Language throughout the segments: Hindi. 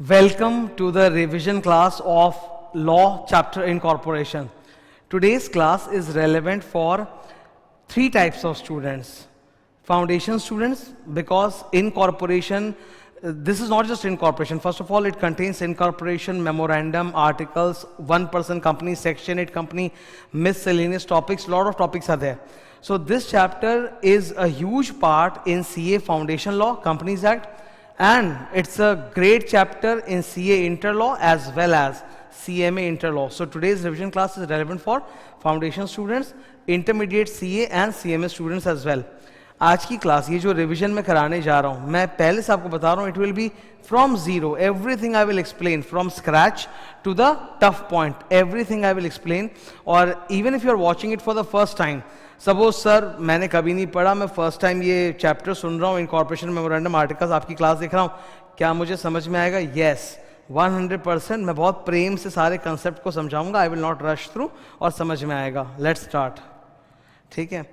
Welcome to the revision class of Law Chapter Incorporation. Today's class is relevant for three types of students. Foundation students, because incorporation, this is not just incorporation. First of all, it contains incorporation, memorandum, articles, one-person company, Section 8 company, miscellaneous topics, lot of topics are there. So this chapter is a huge part in CA Foundation Law, Companies Act, and it's a great chapter in CA Interlaw as well as CMA Interlaw. So today's revision class is relevant for foundation students, intermediate CA and CMA students as well. आज की क्लास ये जो रिवीजन में कराने जा रहा हूँ, मैं पहले से आपको बता रहा हूँ, it will be from zero. Everything I will explain from scratch to the tough point. Everything I will explain. और even if you are watching it for the first time, suppose sir मैंने कभी नहीं पढ़ा, मैं फर्स्ट टाइम ये चैप्टर सुन रहा हूँ, इनकॉर्पोरेशन मेमोरेंडम आर्टिकल्स, आपकी क्लास देख रहा हूँ, क्या मुझे समझ में आएगा? यस, 100%. मैं बहुत प्रेम से सारे कंसेप्ट को समझाऊंगा. I will not rush through और समझ में आएगा. Let's start. ठीक है.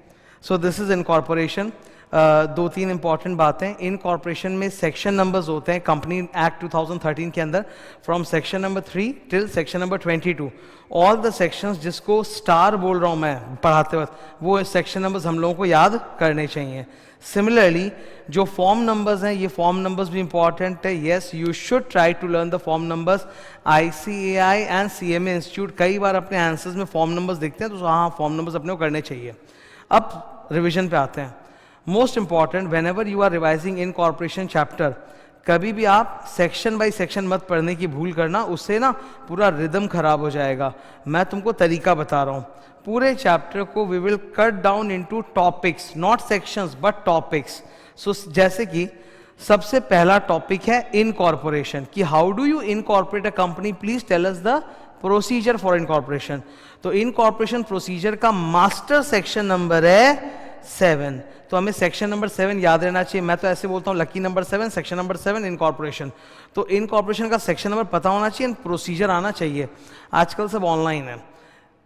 So this is incorporation. दो तीन इंपॉर्टेंट बातें. इनकॉर्पोरेशन में सेक्शन नंबर्स होते हैं कंपनी एक्ट 2013 के अंदर, from section number 3 till section number 22. All the sections जिसको स्टार बोल रहा हूँ मैं पढ़ाते वक्त, वो सेक्शन नंबर्स हम लोगों को याद करने चाहिए. सिमिलरली जो फॉर्म नंबर्स हैं, ये फॉर्म नंबर्स भी इंपॉर्टेंट है. Yes, you should try to learn the form numbers. ICAI and CMA institute कई बार अपने आंसर्स में फॉर्म नंबर्स देखते हैं, तो हाँ, फॉर्म नंबर्स अपने को करने चाहिए. अब रिविजन पे आते हैं. Most important, whenever you are revising incorporation chapter, कभी भी आप सेक्शन बाय सेक्शन मत पढ़ने की भूल करना, उससे ना पूरा रिदम खराब हो जाएगा. मैं तुमको तरीका बता रहा हूँ. पूरे चैप्टर को we will cut down into topics, not sections but topics. So जैसे कि सबसे पहला टॉपिक है इनकॉर्पोरेशन, कि how do you incorporate a company. Please tell us the procedure for incorporation. तो इनकॉर्पोरेशन प्रोसीजर का मास्टर सेक्शन नंबर है 7. तो हमें सेक्शन नंबर 7 याद रहना चाहिए. मैं तो ऐसे बोलता हूँ lucky number 7, section number 7 incorporation. तो इनकॉर्पोरेशन का सेक्शन नंबर पता होना चाहिए, प्रोसीजर आना चाहिए. आजकल सब ऑनलाइन है.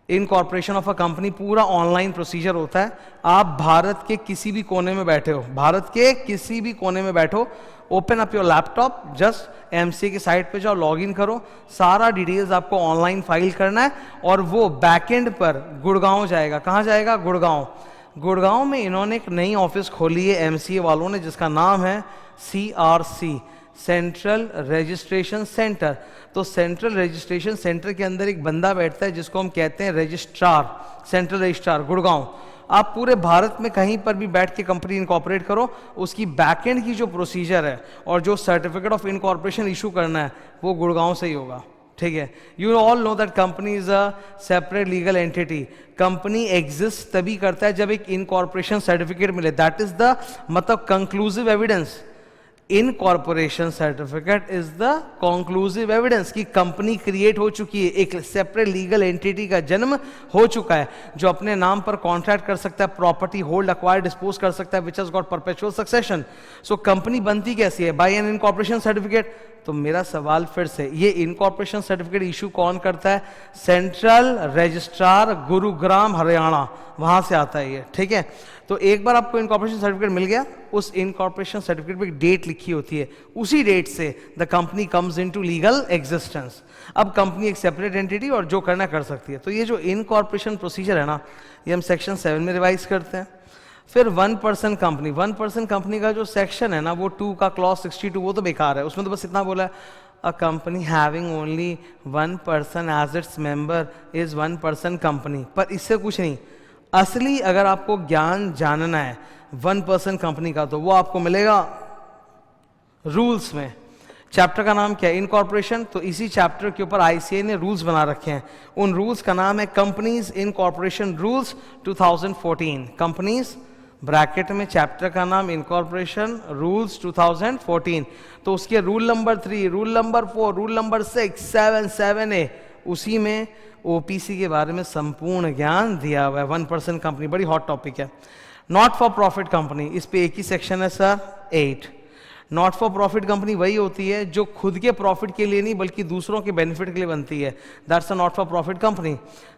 इनकॉर्पोरेशन ऑफ अ कंपनी पूरा ऑनलाइन प्रोसीजर होता है. आप भारत के किसी भी कोने में बैठे हो, भारत के किसी भी कोने में बैठो, open up your laptop, just MCA की साइट पे जाओ, लॉग इन करो, सारा डिटेल्स आपको ऑनलाइन फाइल करना है, और वो बैकएंड पर गुड़गांव जाएगा. कहाँ जाएगा? गुड़गांव. गुड़गांव में इन्होंने एक नई ऑफिस खोली है MCA वालों ने, जिसका नाम है CRC, सेंट्रल रजिस्ट्रेशन सेंटर. तो सेंट्रल रजिस्ट्रेशन सेंटर के अंदर एक बंदा बैठता है जिसको हम कहते हैं रजिस्ट्रार, सेंट्रल रजिस्ट्रार, गुड़गांव. आप पूरे भारत में कहीं पर भी बैठ के कंपनी इनकॉर्पोरेट करो, उसकी बैकएंड की जो प्रोसीजर है और जो सर्टिफिकेट ऑफ इनकॉर्पोरेशन इशू करना है, वो गुड़गांव से ही होगा. ठीक है. You all know that company is a separate legal entity. Company exist तभी करता है जब एक इनकॉर्पोरेशन सर्टिफिकेट मिले. दैट इज द मतलब conclusive evidence. Incorporation certificate is the conclusive evidence कि कंपनी क्रिएट हो चुकी है, एक सेपरेट लीगल एंटिटी का जन्म हो चुका है, जो अपने नाम पर कॉन्ट्रैक्ट कर सकता है, प्रॉपर्टी होल्ड, अक्वायर, डिस्पोज कर सकता है, which has got perpetual succession. So company बनती कैसी है? By an incorporation certificate. तो मेरा सवाल फिर से, ये इनकॉर्पोरेशन सर्टिफिकेट इशू कौन करता है? सेंट्रल रजिस्ट्रार, गुरुग्राम, हरियाणा, वहां से आता है ये. ठीक है. तो एक बार आपको इनकॉर्पोरेशन सर्टिफिकेट मिल गया, उस इनकॉर्पोरेशन सर्टिफिकेट पे एक डेट लिखी होती है, उसी डेट से the company comes into legal existence. अब कंपनी एक सेपरेट एंटिटी और जो करना कर सकती है. तो ये जो इनकॉर्पोरेशन प्रोसीजर है ना, ये हम सेक्शन 7 में रिवाइज करते हैं. फिर 1% कंपनी. 1% कंपनी का जो सेक्शन है ना, वो 2 का क्लॉज 62, वो तो बेकार है. उसमें तो बस इतना बोला है, a company having only 1% as its member is 1% company. पर इससे कुछ नहीं. असली अगर आपको ज्ञान जानना है 1% कंपनी का, तो वो आपको मिलेगा रूल्स में. चैप्टर का नाम क्या है? इनकॉर्पोरेशन. तो इसी चैप्टर के ऊपर ICAI ने रूल्स बना रखे हैं. उन रूल्स का नाम है companies incorporation rules 2014. Companies bracket में चैप्टर का नाम इनकॉर्पोरेशन रूल्स 2014. तो उसके rule number 3, rule number 4, rule number 6, 7, 7A, उसी में OPC के बारे में संपूर्ण ज्ञान दिया हुआ है. 1% कंपनी बड़ी हॉट टॉपिक है. नॉट फॉर प्रॉफिट कंपनी, इस पे एक ही सेक्शन है sir, 8. Not for profit company वही होती है जो खुद के प्रॉफिट के लिए नहीं बल्कि दूसरों के बेनिफिट के लिए बनती है. That's a not for profit company.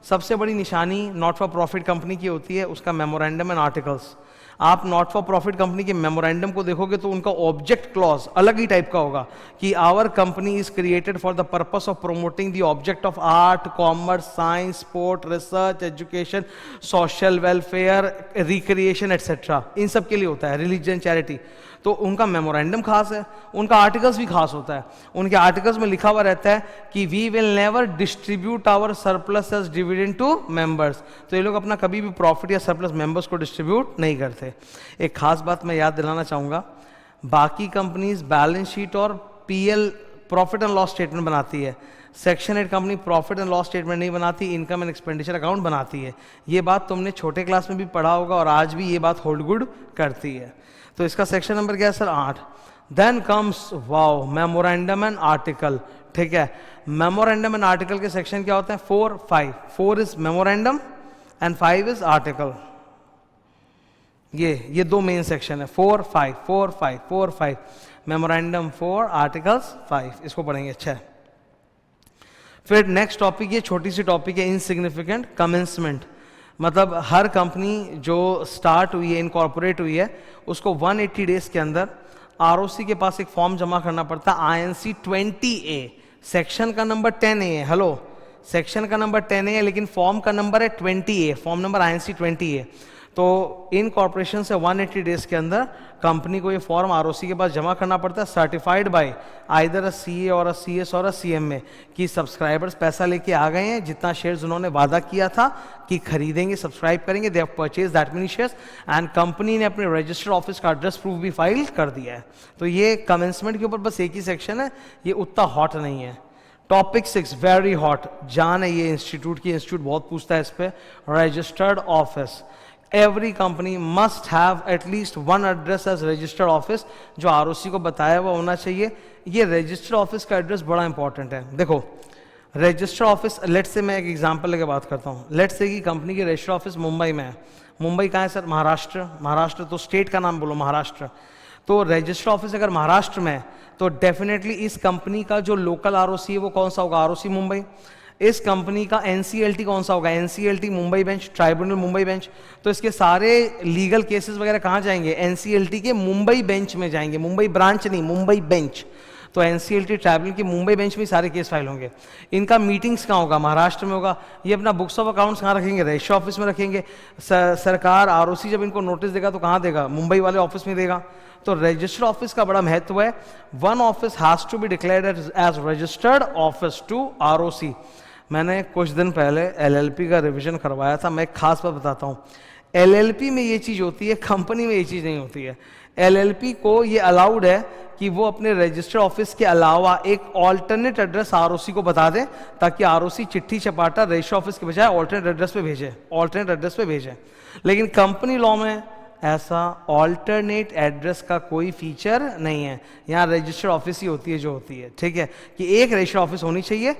सबसे बड़ी निशानी नॉट फॉर प्रॉफिट कंपनी की होती है उसका मेमोरेंडम एंड आर्टिकल्स. आप नॉट फॉर प्रॉफिट कंपनी के मेमोरेंडम को देखोगे तो उनका ऑब्जेक्ट क्लॉज अलग ही टाइप का होगा कि our company is created for the purpose of promoting the object of art, commerce, science, sport, research, education, social welfare, recreation etcetera, इन सब के लिए होता है, रिलीजन, चैरिटी। तो उनका मेमोरेंडम खास है, उनका आर्टिकल्स भी खास होता है। उनके आर्टिकल्स में लिखा हुआ रहता है कि we will never distribute our surplus as dividend to members. तो ये लोग अपना कभी भी प्रॉफिट या सरप्लस मेंबर्स को डिस्ट्रीब्यूट नहीं करते। एक खास बात मैं याद दिलाना चाहूँगा, बाकी कंपनीज बैलेंस शीट और PL, profit and loss statement बनाती है, section 8 company profit and loss statement नहीं बनाती, इनकम एंड एक्सपेंडिचर अकाउंट बनाती है। ये बात तुमने छोटे क्लास में भी पढ़ा होगा और आज भी ये बात होल्ड गुड करती है। तो इसका सेक्शन नंबर क्या है सर? 8। देन कम्स वाओ मेमोरेंडम एंड आर्टिकल। ठीक है, मेमोरेंडम एंड आर्टिकल के सेक्शन क्या होते हैं? 4, 5। 4 is memorandum and 5 is article. ये दो मेन सेक्शन है, 4, 5, 4, 5, 4, 5। Memorandum 4, articles 5। इसको पढ़ेंगे। अच्छा है। फिर नेक्स्ट टॉपिक, ये छोटी सी टॉपिक है, इनसिग्निफिकेंट कमेंसमेंट। मतलब हर कंपनी जो स्टार्ट हुई है, इनकॉर्पोरेट हुई है, उसको 180 डेज के अंदर आरओसी के पास एक फॉर्म जमा करना पड़ता है, INC 20A। सेक्शन का नंबर 10A है। हेलो, सेक्शन का नंबर 10A है, लेकिन फॉर्म का नंबर है 20A, form number INC 20A। तो इन कॉर्पोरेशन से 180 डेज के अंदर कंपनी को ये फॉर्म आरओसी के पास जमा करना पड़ता है, certified by either a CA और अ सीएस और अ सीएमए, कि सब्सक्राइबर्स पैसा लेके आ गए हैं, जितना शेयर्स उन्होंने वादा किया था कि खरीदेंगे, सब्सक्राइब करेंगे, they have purchase that many shares, and company ने अपने रजिस्टर्ड ऑफिस का एड्रेस प्रूफ भी फाइल कर दिया है। तो ये कमेंसमेंट के ऊपर बस एक ही सेक्शन है, ये उतना हॉट नहीं है। टॉपिक 6 वेरी हॉट, जान है ये इंस्टीट्यूट की, इंस्टीट्यूट बहुत पूछता है इस पे। Registered office, every company must have at least 1 address as registered office, जो आरओसी को बताया हुआ होना चाहिए। ये रजिस्टर्ड ऑफिस का एड्रेस बड़ा इंपॉर्टेंट है। देखो, रजिस्टर्ड ऑफिस, लेट से मैं एक एग्जांपल लेके बात करता हूँ। लेट से कि कंपनी की रजिस्टर्ड ऑफिस मुंबई में है। मुंबई कहाँ है सर? महाराष्ट्र। महाराष्ट्र, तो स्टेट का नाम बोलो, महाराष्ट्र। तो रजिस्टर्ड ऑफिस अगर महाराष्ट्र में है तो डेफिनेटली इस कंपनी का जो लोकल आरओसी है वो कौन सा होगा? आरओसी मुंबई। इस कंपनी का एनसीएलटी कौन सा होगा? NCLT Mumbai bench, tribunal Mumbai bench. तो इसके सारे लीगल केसेस वगैरह कहाँ जाएंगे? एनसीएलटी के मुंबई बेंच में जाएंगे, मुंबई ब्रांच नहीं, मुंबई बेंच। तो एनसीएलटी ट्राइब्यूनल की मुंबई बेंच में सारे केस फाइल होंगे। इनका मीटिंग्स कहाँ होगा? महाराष्ट्र में होगा। ये अपना बुक्स ऑफ अकाउंट्स कहाँ रखेंगे? रजिस्टर ऑफिस में रखेंगे। सरकार आरओसी जब इनको नोटिस देगा तो कहाँ देगा? मुंबई वाले ऑफिस में देगा। तो रजिस्टर्ड ऑफिस का बड़ा महत्व है। One office has to be declared as registered office to ROC. मैंने कुछ दिन पहले एलएलपी का रिवीजन करवाया था। मैं एक खास बात बताता हूँ, एलएलपी में ये चीज़ होती है, कंपनी में ये चीज़ नहीं होती है। एलएलपी को ये अलाउड है कि वो अपने रजिस्टर्ड ऑफिस के अलावा एक ऑल्टरनेट एड्रेस आरओसी को बता दे, ताकि आरओसी चिट्ठी चपाटा रजिस्टर्ड ऑफिस के बजाय ऑल्टरनेट एड्रेस पे भेजे, ऑल्टरनेट एड्रेस पे भेजे। लेकिन कंपनी लॉ में ऐसा ऑल्टरनेट एड्रेस का कोई फीचर नहीं है। यहाँ रजिस्टर्ड ऑफिस ही होती है जो होती है। ठीक है, कि एक रजिस्टर्ड ऑफिस होनी चाहिए,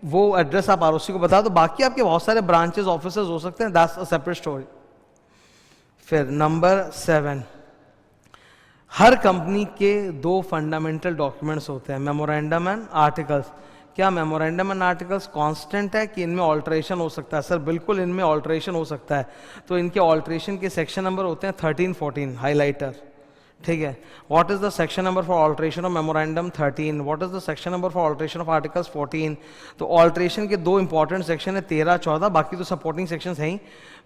वो एड्रेस आप आरओसी को बता दो। बाकी आपके बहुत सारे ब्रांचेस, ऑफिसेज हो सकते हैं, दैट्स अ सेपरेट स्टोरी। फिर नंबर 7, हर कंपनी के 2 फंडामेंटल डॉक्यूमेंट्स होते हैं, मेमोरेंडम एंड आर्टिकल्स। क्या मेमोरेंडम एंड आर्टिकल्स कांस्टेंट है कि इनमें ऑल्टरेशन हो सकता है? सर बिल्कुल, इनमें ऑल्टरेशन हो सकता है। तो इनके ऑल्टरेशन के सेक्शन नंबर होते हैं 13, 14, हाईलाइटर। ठीक है, what is the section number for alteration of memorandum? 13। What is the section number for alteration of articles? 14। तो ऑल्टरेशन के 2 इंपॉर्टेंट सेक्शन है, 13, 14, बाकी तो सपोर्टिंग सेक्शंस हैं ही।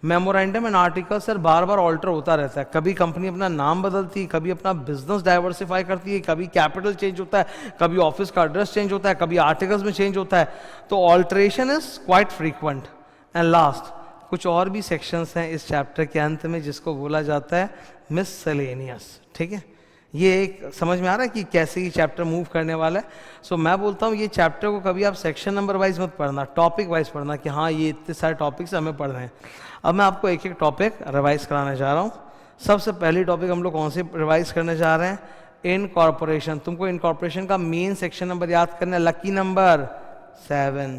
मेमोरेंडम एंड आर्टिकल सर बार बार ऑल्टर होता रहता है। कभी कंपनी अपना नाम बदलती है, कभी अपना बिजनेस डाइवर्सिफाई करती है, कभी कैपिटल चेंज होता है, कभी ऑफिस का एड्रेस चेंज होता है, कभी आर्टिकल्स में चेंज होता है। तो alteration is quite frequent. And last, कुछ और भी सेक्शंस हैं इस चैप्टर के अंत में जिसको बोला जाता है मिससेलेनियस। ठीक है, ये एक समझ में आ रहा है कि कैसे ये चैप्टर मूव करने वाला है। सो मैं बोलता हूँ ये चैप्टर को कभी आप सेक्शन नंबर वाइज मत पढ़ना, टॉपिक वाइज पढ़ना कि हाँ ये इतने सारे टॉपिक्स हमें पढ़ रहे हैं। अब मैं आपको एक एक टॉपिक रिवाइज कराने जा रहा हूँ। सबसे पहली टॉपिक हम लोग कौन सी रिवाइज करने जा रहे हैं? इनकॉर्पोरेशन। तुमको इनकॉर्पोरेशन का मेन सेक्शन नंबर याद करना है, lucky number 7।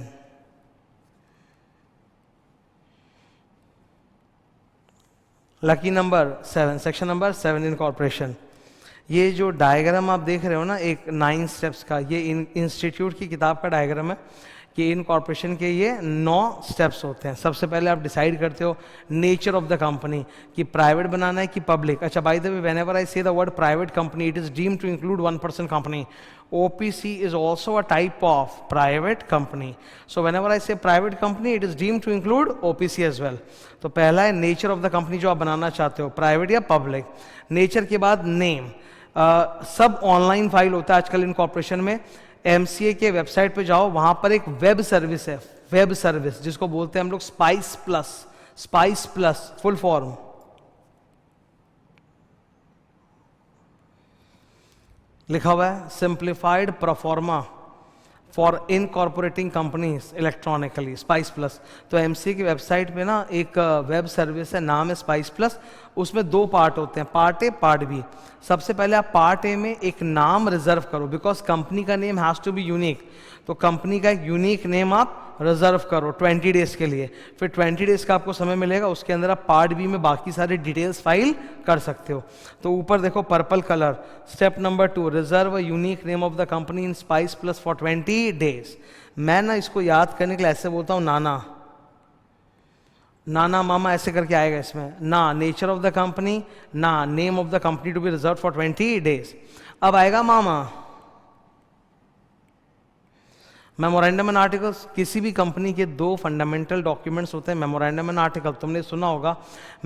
Lucky number 7, section number 7, incorporation. ये जो डायग्राम आप देख रहे हो ना, एक 9 स्टेप्स का, ये इंस्टीट्यूट की किताब का डायग्राम है कि इनकॉर्पोरेशन के ये 9 स्टेप्स होते हैं। सबसे पहले आप डिसाइड करते हो नेचर ऑफ द कंपनी, कि प्राइवेट बनाना है कि पब्लिक। अच्छा, by the way, whenever I say the word private company, it is deemed to include 1% company. OPC is also a type of private company. So whenever I say private company, it is deemed to include OPC as well. तो पहला है नेचर ऑफ द कंपनी जो आप बनाना चाहते हो, प्राइवेट या पब्लिक. नेचर के बाद नेम. सब ऑनलाइन फाइल होता है आजकल इनकॉर्पोरेशन में. MCA के वेबसाइट पे जाओ, वहां पर एक वेब सर्विस है, वेब सर्विस जिसको बोलते हैं हम लोग spice plus. Spice plus full form लिखा हुआ है, simplified proforma for incorporating companies electronically, spice plus. तो MCA की वेबसाइट पे ना एक वेब सर्विस है, नाम है स्पाइस प्लस. उसमें 2 पार्ट होते हैं, पार्ट ए पार्ट बी. सबसे पहले आप पार्ट ए में एक नाम रिजर्व करो, बिकॉज कंपनी का name has to be unique. तो कंपनी का एक यूनिक नेम आप रिजर्व करो 20 डेज के लिए. फिर 20 डेज का आपको समय मिलेगा, उसके अंदर आप पार्ट बी में बाकी सारे डिटेल्स फाइल कर सकते हो. तो ऊपर देखो purple colour, step number 2, reserve a unique name of the company in spice plus for 20 days. मैं ना इसको याद करने के लिए ऐसे बोलता हूँ, नाना नाना मामा ऐसे करके आएगा इसमें. ना नेचर ऑफ द कंपनी, ना name of the company to be reserve for 20 days. अब आएगा मामा मेमोरेंडम एंड आर्टिकल्स. किसी भी कंपनी के 2 फंडामेंटल डॉक्यूमेंट्स होते हैं, मेमोरेंडम एंड आर्टिकल. तुमने सुना होगा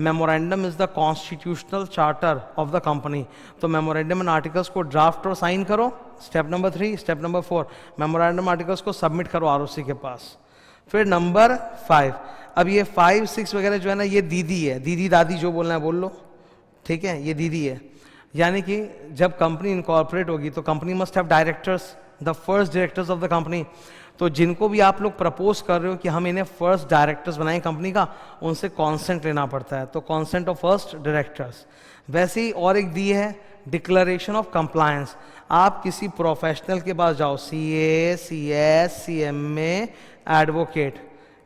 memorandum is the constitutional charter of the company. तो मेमोरेंडम एंड आर्टिकल्स को ड्राफ्ट और साइन करो, step number 3. Step number 4, memorandum articles को सबमिट करो ROC के पास. फिर नंबर 5, अब ये 5, 6 वगैरह जो है ना, ये दीदी है, दीदी दादी जो बोलना है बोल लो, ठीक है, ये दीदी है. यानी कि जब कंपनी इनकॉर्पोरेट होगी तो company must have directors, the first directors of the company. तो जिनको भी आप लोग प्रपोज कर रहे हो कि हम इन्हें फर्स्ट डायरेक्टर्स बनाएं कंपनी का, उनसे कॉन्सेंट लेना पड़ता है. तो कॉन्सेंट ऑफ फर्स्ट डायरेक्टर्स. वैसे ही और एक दी है डिक्लेरेशन ऑफ कंप्लायंस. आप किसी प्रोफेशनल के पास जाओ, CA, CS, CMA, एडवोकेट,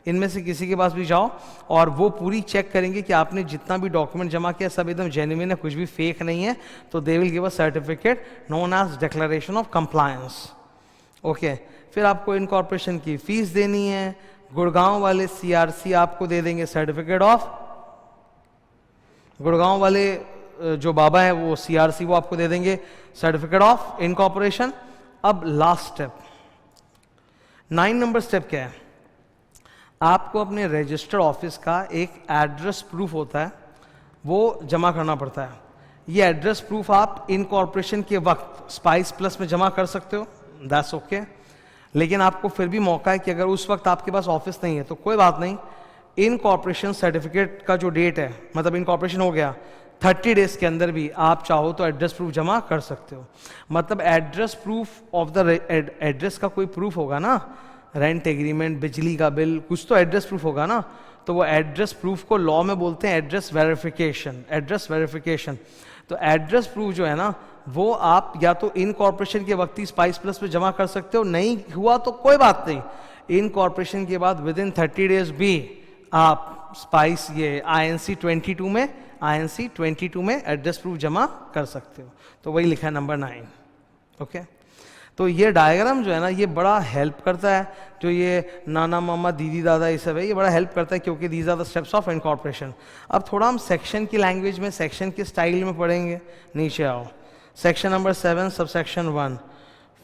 इनमें से किसी के पास भी जाओ और वो पूरी चेक करेंगे कि आपने जितना भी डॉक्यूमेंट जमा किया सब एकदम जेन्युइन है, कुछ भी फेक नहीं है. तो they will give a certificate known as declaration of compliance. Okay, फिर आपको इनकॉर्पोरेशन की फीस देनी है. गुड़गांव वाले CRC आपको दे देंगे सर्टिफिकेट ऑफ, गुड़गांव वाले जो बाबा है वो CRC वो आपको दे देंगे सर्टिफिकेट ऑफ इनकॉर्पोरेशन. अब लास्ट स्टेप 9 नंबर स्टेप क्या है, आपको अपने रजिस्टर ऑफिस का एक एड्रेस प्रूफ होता है वो जमा करना पड़ता है. ये एड्रेस प्रूफ आप इनकॉर्पोरेशन के वक्त स्पाइस प्लस में जमा कर सकते हो, दैट्स ओके. लेकिन आपको फिर भी मौका है कि अगर उस वक्त आपके पास ऑफिस नहीं है तो कोई बात नहीं, इनकॉर्पोरेशन सर्टिफिकेट का जो डेट है, मतलब इनकॉर्पोरेशन हो गया 30 डेज के अंदर भी आप चाहो तो एड्रेस प्रूफ जमा कर सकते हो. मतलब address proof of the address का कोई प्रूफ होगा ना, रेंट एग्रीमेंट, बिजली का बिल, कुछ तो एड्रेस प्रूफ होगा ना. तो वो एड्रेस प्रूफ को लॉ में बोलते हैं एड्रेस वेरिफिकेशन. Address verification. तो एड्रेस प्रूफ जो है ना, वो आप या तो इनकॉर्पोरेशन के वक्त ही स्पाइस प्लस पे जमा कर सकते हो, नहीं हुआ तो कोई बात नहीं, इनकॉर्पोरेशन के बाद विद इन 30 डेज भी आप स्पाइस ये INC 22 में एड्रेस प्रूफ जमा कर सकते हो. तो वही लिखा है नंबर 9. ओके, तो ये डायग्राम जो है ना, ये बड़ा हेल्प करता है. जो ये नाना मामा दीदी दादा ये सब है, ये बड़ा हेल्प करता है क्योंकि these are the steps of incorporation. अब थोड़ा हम सेक्शन की लैंग्वेज में, सेक्शन के स्टाइल में पढ़ेंगे. नीचे आओ, section number 7 subsection 1,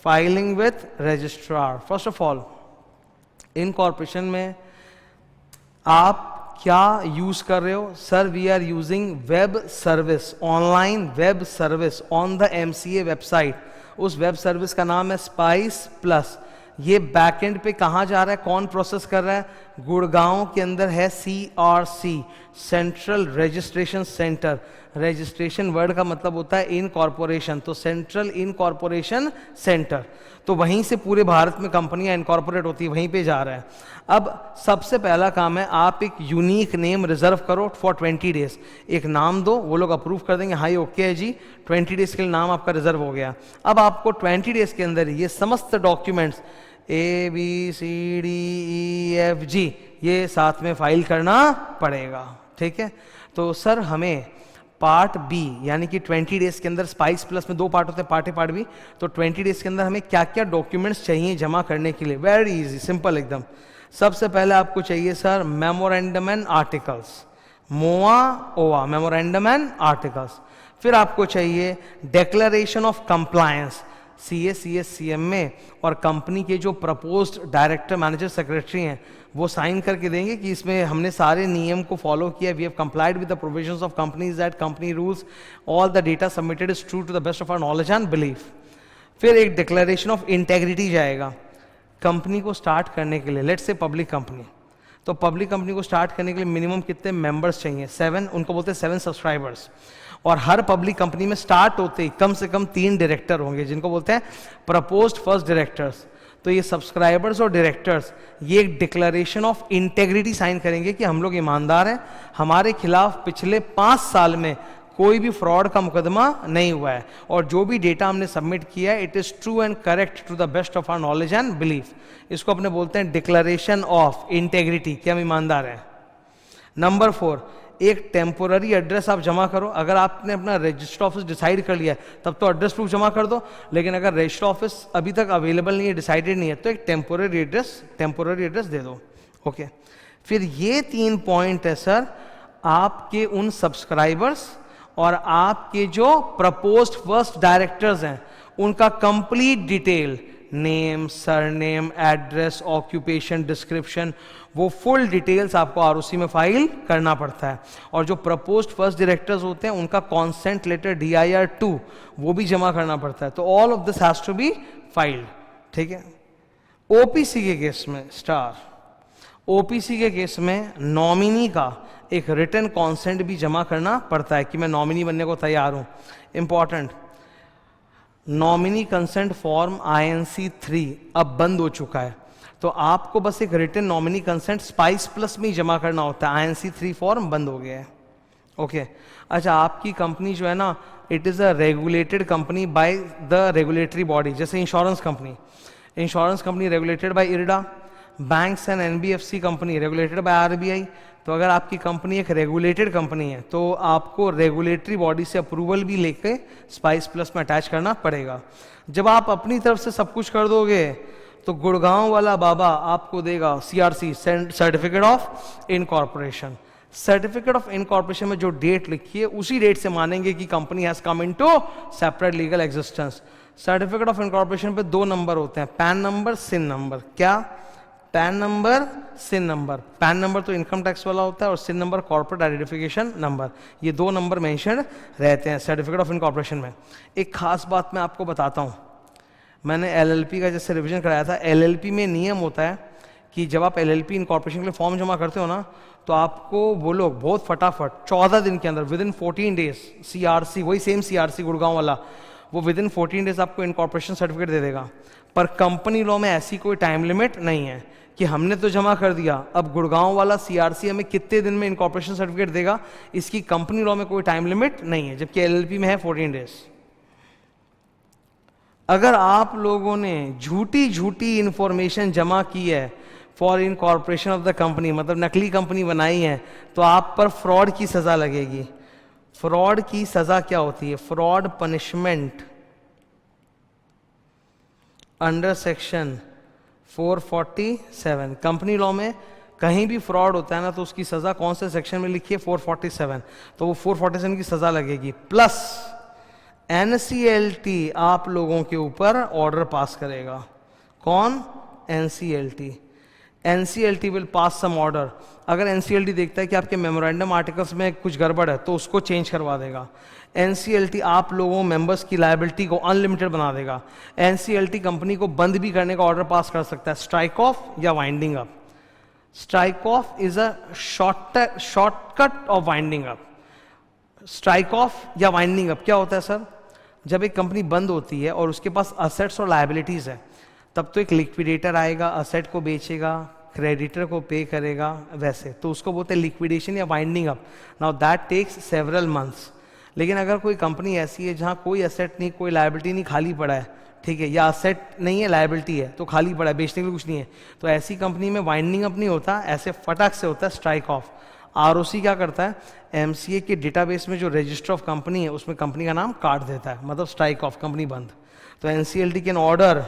filing with registrar. First of all, incorporation में आप क्या यूज कर रहे हो? Sir, we are using web service, online web service on the MCA website. उस वेब सर्विस का नाम है स्पाइस प्लस. ये बैकएंड पे कहाँ जा रहा है, कौन प्रोसेस कर रहा है? गुड़गांव के अंदर है CRC, central registration centre. Registration word का मतलब होता है इनकॉर्पोरेशन, तो सेंट्रल इनकॉर्पोरेशन सेंटर. तो वहीं से पूरे भारत में कंपनियां इनकॉर्पोरेट होती है, वहीं पे जा रहा है. अब सबसे पहला काम है, आप एक यूनिक नेम रिजर्व करो फॉर 20 डेज. एक नाम दो, वो लोग अप्रूव कर देंगे, हाँ ये ओके है जी, 20 डेज के लिए नाम आपका रिजर्व हो गया. अब आपको 20 डेज के अंदर ये समस्त डॉक्यूमेंट्स ABCDEFG ये साथ में फाइल करना पड़ेगा. ठीक है, तो सर हमें पार्ट बी यानी कि 20 डेज के अंदर स्पाइस प्लस में 2 पार्ट होते हैं, पार्ट ए पार्ट बी, तो 20 डेज के अंदर हमें क्या क्या डॉक्यूमेंट्स चाहिए जमा करने के लिए? वेरी इजी, सिंपल एकदम। सबसे पहले आपको चाहिए सर मेमोरेंडम एंड आर्टिकल्स, मोआ ओआ, मेमोरेंडम एंड आर्टिकल्स। फिर आपको चाहिए डिक्लेरेशन ऑफ कंप्लायंस, सीएम में और कंपनी के जो प्रपोज्ड डायरेक्टर मैनेजर सेक्रेटरी हैं वो साइन करके देंगे कि इसमें हमने सारे नियम को फॉलो किया, we have complied with the provisions of companies that company rules, all the data submitted is true to the best of our knowledge and belief. फिर एक डिक्लेरेशन ऑफ इंटेग्रिटी जाएगा कंपनी को स्टार्ट करने के लिए, लेट्स से पब्लिक कंपनी, तो पब्लिक कंपनी को स्टार्ट करने के लिए मिनिमम कितने मेंबर्स चाहिए? 7, उनको बोलते हैं 7 सब्सक्राइबर्स। और हर पब्लिक कंपनी में स्टार्ट होते ही कम से कम 3 डायरेक्टर होंगे जिनको बोलते हैं प्रपोज्ड फर्स्ट डायरेक्टर्स। तो ये सब्सक्राइबर्स और डायरेक्टर्स ये एक डिक्लेरेशन ऑफ इंटेग्रिटी साइन करेंगे कि हम लोग ईमानदार हैं, हमारे खिलाफ पिछले 5 साल में कोई भी फ्रॉड का मुकदमा नहीं हुआ है और जो भी डेटा हमने सबमिट किया है it is true and correct to the best of our knowledge and belief. इसको अपने बोलते हैं डिक्लेरेशन ऑफ इंटेग्रिटी कि हम ईमानदार हैं। नंबर 4, एक टेम्पोररी एड्रेस आप जमा करो। अगर आपने अपना रजिस्टर ऑफिस डिसाइड कर लिया है तब तो एड्रेस प्रूफ जमा कर दो, लेकिन अगर रजिस्टर ऑफिस अभी तक अवेलेबल नहीं है, डिसाइडेड नहीं है, तो एक टेम्पोररी एड्रेस दे दो। ओके, फिर ये 3 पॉइंट है सर आपके उन सब्सक्राइबर्स और आपके जो प्रपोज्ड फर्स्ट डायरेक्टर्स हैं उनका complete detail, name, surname, address, occupation, description, वो फुल डिटेल्स आपको आरओसी में फाइल करना पड़ता है। और जो प्रपोज्ड फर्स्ट डायरेक्टर्स होते हैं उनका कॉन्सेंट लेटर DIR-2 वो भी जमा करना पड़ता है। तो all of this has to be filed, ठीक है। ओपीसी के केस में ओपीसी के केस में नॉमिनी का एक रिटन कॉन्सेंट भी जमा करना पड़ता है कि मैं नॉमिनी बनने को तैयार हूं। Important, nominee consent form INC 3 अब बंद हो चुका है, तो आपको बस एक written nominee consent SPICe plus में ही जमा करना होता है। INC 3 फॉर्म बंद हो गया है। ओके, अच्छा, आपकी कंपनी जो है ना, it is a regulated company by the regulatory body, जैसे insurance company regulated by IRDA, banks and NBFC company regulated by RBI। तो अगर आपकी कंपनी एक रेगुलेटेड कंपनी है तो आपको रेगुलेटरी बॉडी से अप्रूवल भी लेके स्पाइस प्लस में अटैच करना पड़ेगा। जब आप अपनी तरफ से सब कुछ कर दोगे तो गुड़गांव वाला बाबा आपको देगा CRC, certificate of incorporation. Certificate of incorporation में जो डेट लिखी है उसी डेट से मानेंगे कि company has come into separate legal existence. Certificate of incorporation पे 2 नंबर होते हैं, पैन नंबर, सिन नंबर। क्या? Pan number, CIN number. Pan number तो इनकम टैक्स वाला होता है और सिन नंबर कॉर्पोरेट आइडेंटिफिकेशन नंबर। ये 2 नंबर मेंशन रहते हैं सर्टिफिकेट ऑफ इनकॉर्पोरेशन में। एक खास बात मैं आपको बताता हूँ, मैंने LLP का जैसे रिवीजन कराया था, LLP में नियम होता है कि जब आप LLP इनकॉर्पोरेशन के लिए फॉर्म जमा करते हो ना, तो आपको वो लोग बहुत फटाफट 14 दिन के अंदर, विद इन 14 डेज, CRC, वही सेम CRC गुड़गांव वाला, वो विद इन 14 डेज आपको इनकॉर्पोरेशन सर्टिफिकेट दे देगा। पर कंपनी लॉ में ऐसी कोई टाइम लिमिट नहीं है कि हमने तो जमा कर दिया, अब गुड़गांव वाला CRC हमें कितने दिन में इनकॉर्पोरेशन सर्टिफिकेट देगा, इसकी कंपनी लॉ में कोई टाइम लिमिट नहीं है, जबकि LLP में है 14 डेज। अगर आप लोगों ने झूठी इंफॉर्मेशन जमा की है for incorporation of the company, मतलब नकली कंपनी बनाई है, तो आप पर फ्रॉड की सजा लगेगी। फ्रॉड की सजा क्या होती है? Fraud punishment under section 447। Company law में कहीं भी फ्रॉड होता है ना, तो उसकी सजा कौन से सेक्शन में लिखी है? 447। तो वो 447 की सजा लगेगी। प्लस NCLT आप लोगों के ऊपर ऑर्डर पास करेगा। कौन? NCLT will pass some order. अगर NCLT देखता है कि आपके मेमोरेंडम आर्टिकल्स में कुछ गड़बड़ है तो उसको चेंज करवा देगा। NCLT आप लोगों मेंबर्स की लायबिलिटी को अनलिमिटेड बना देगा। NCLT कंपनी को बंद भी करने का ऑर्डर पास कर सकता है, स्ट्राइक ऑफ या winding up. Strike off is a shortcut of winding up. Strike off या वाइंडिंग अप क्या होता है सर? जब एक कंपनी बंद होती है और उसके पास असेट्स और लायबिलिटीज है, तब तो एक लिक्विडेटर आएगा, असेट को बेचेगा, क्रेडिटर को पे करेगा, वैसे तो उसको बोलते हैं लिक्विडेशन या winding up. Now that takes several months. लेकिन अगर कोई कंपनी ऐसी है जहां कोई असेट नहीं, कोई लायबिलिटी नहीं, खाली पड़ा है, ठीक है, या असेट नहीं है, लायबिलिटी है तो खाली पड़ा है, बेचने के लिए कुछ नहीं है, तो ऐसी कंपनी में वाइंडिंग अप नहीं होता, ऐसे फटाक से होता है स्ट्राइक ऑफ। आरओसी क्या करता है, एमसीए के डेटाबेस में जो रजिस्टर ऑफ कंपनी है उसमें कंपनी का नाम काट देता है, मतलब स्ट्राइक ऑफ, कंपनी बंद। तो NCLT can order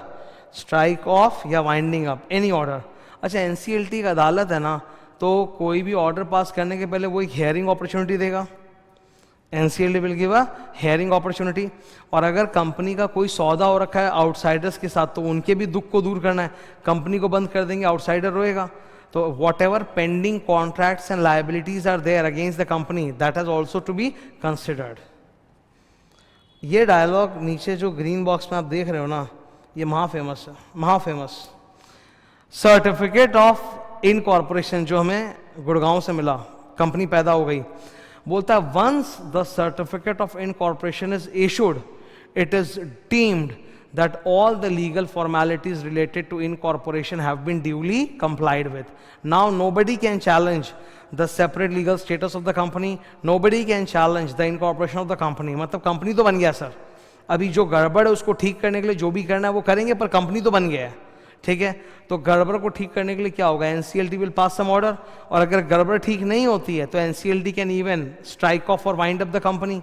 strike off या वाइंडिंग अप एनी ऑर्डर। अच्छा, एनसीएलटी का अदालत है ना, तो कोई भी ऑर्डर पास करने के पहले वो एक हियरिंग अपॉर्चुनिटी देगा। NCLT will give a hearing opportunity. और अगर कंपनी का कोई सौदा हो रखा है आउटसाइडर्स के साथ, तो उनके भी दुख को दूर करना है, कंपनी को बंद कर देंगे, आउटसाइडर रोएगा। तो whatever pending contracts and liabilities are there against the company, that has also to be considered. ये डायलॉग नीचे जो ग्रीन बॉक्स में आप देख रहे हो ना, ये महाफेमस है, महाफेमस। सर्टिफिकेट ऑफ इनकॉर्पोरेशन जो हमें गुड़गांव से मिला, कंपनी पैदा हो गई, बोलता है once the certificate of incorporation is issued, it is deemed that all the legal formalities related to incorporation have been duly complied with. Now nobody can challenge the separate legal status of the company, nobody can challenge the incorporation of the company. मतलब कंपनी तो बन गया सर, अभी जो गड़बड़ है उसको ठीक करने के लिए जो भी करना है वो करेंगे, पर कंपनी तो बन गया है, ठीक है। तो गड़बड़ को ठीक करने के लिए क्या होगा, NCLT will pass some order, और अगर गड़बड़ ठीक नहीं होती है तो NCLT can even strike off और वाइंड अप द कंपनी।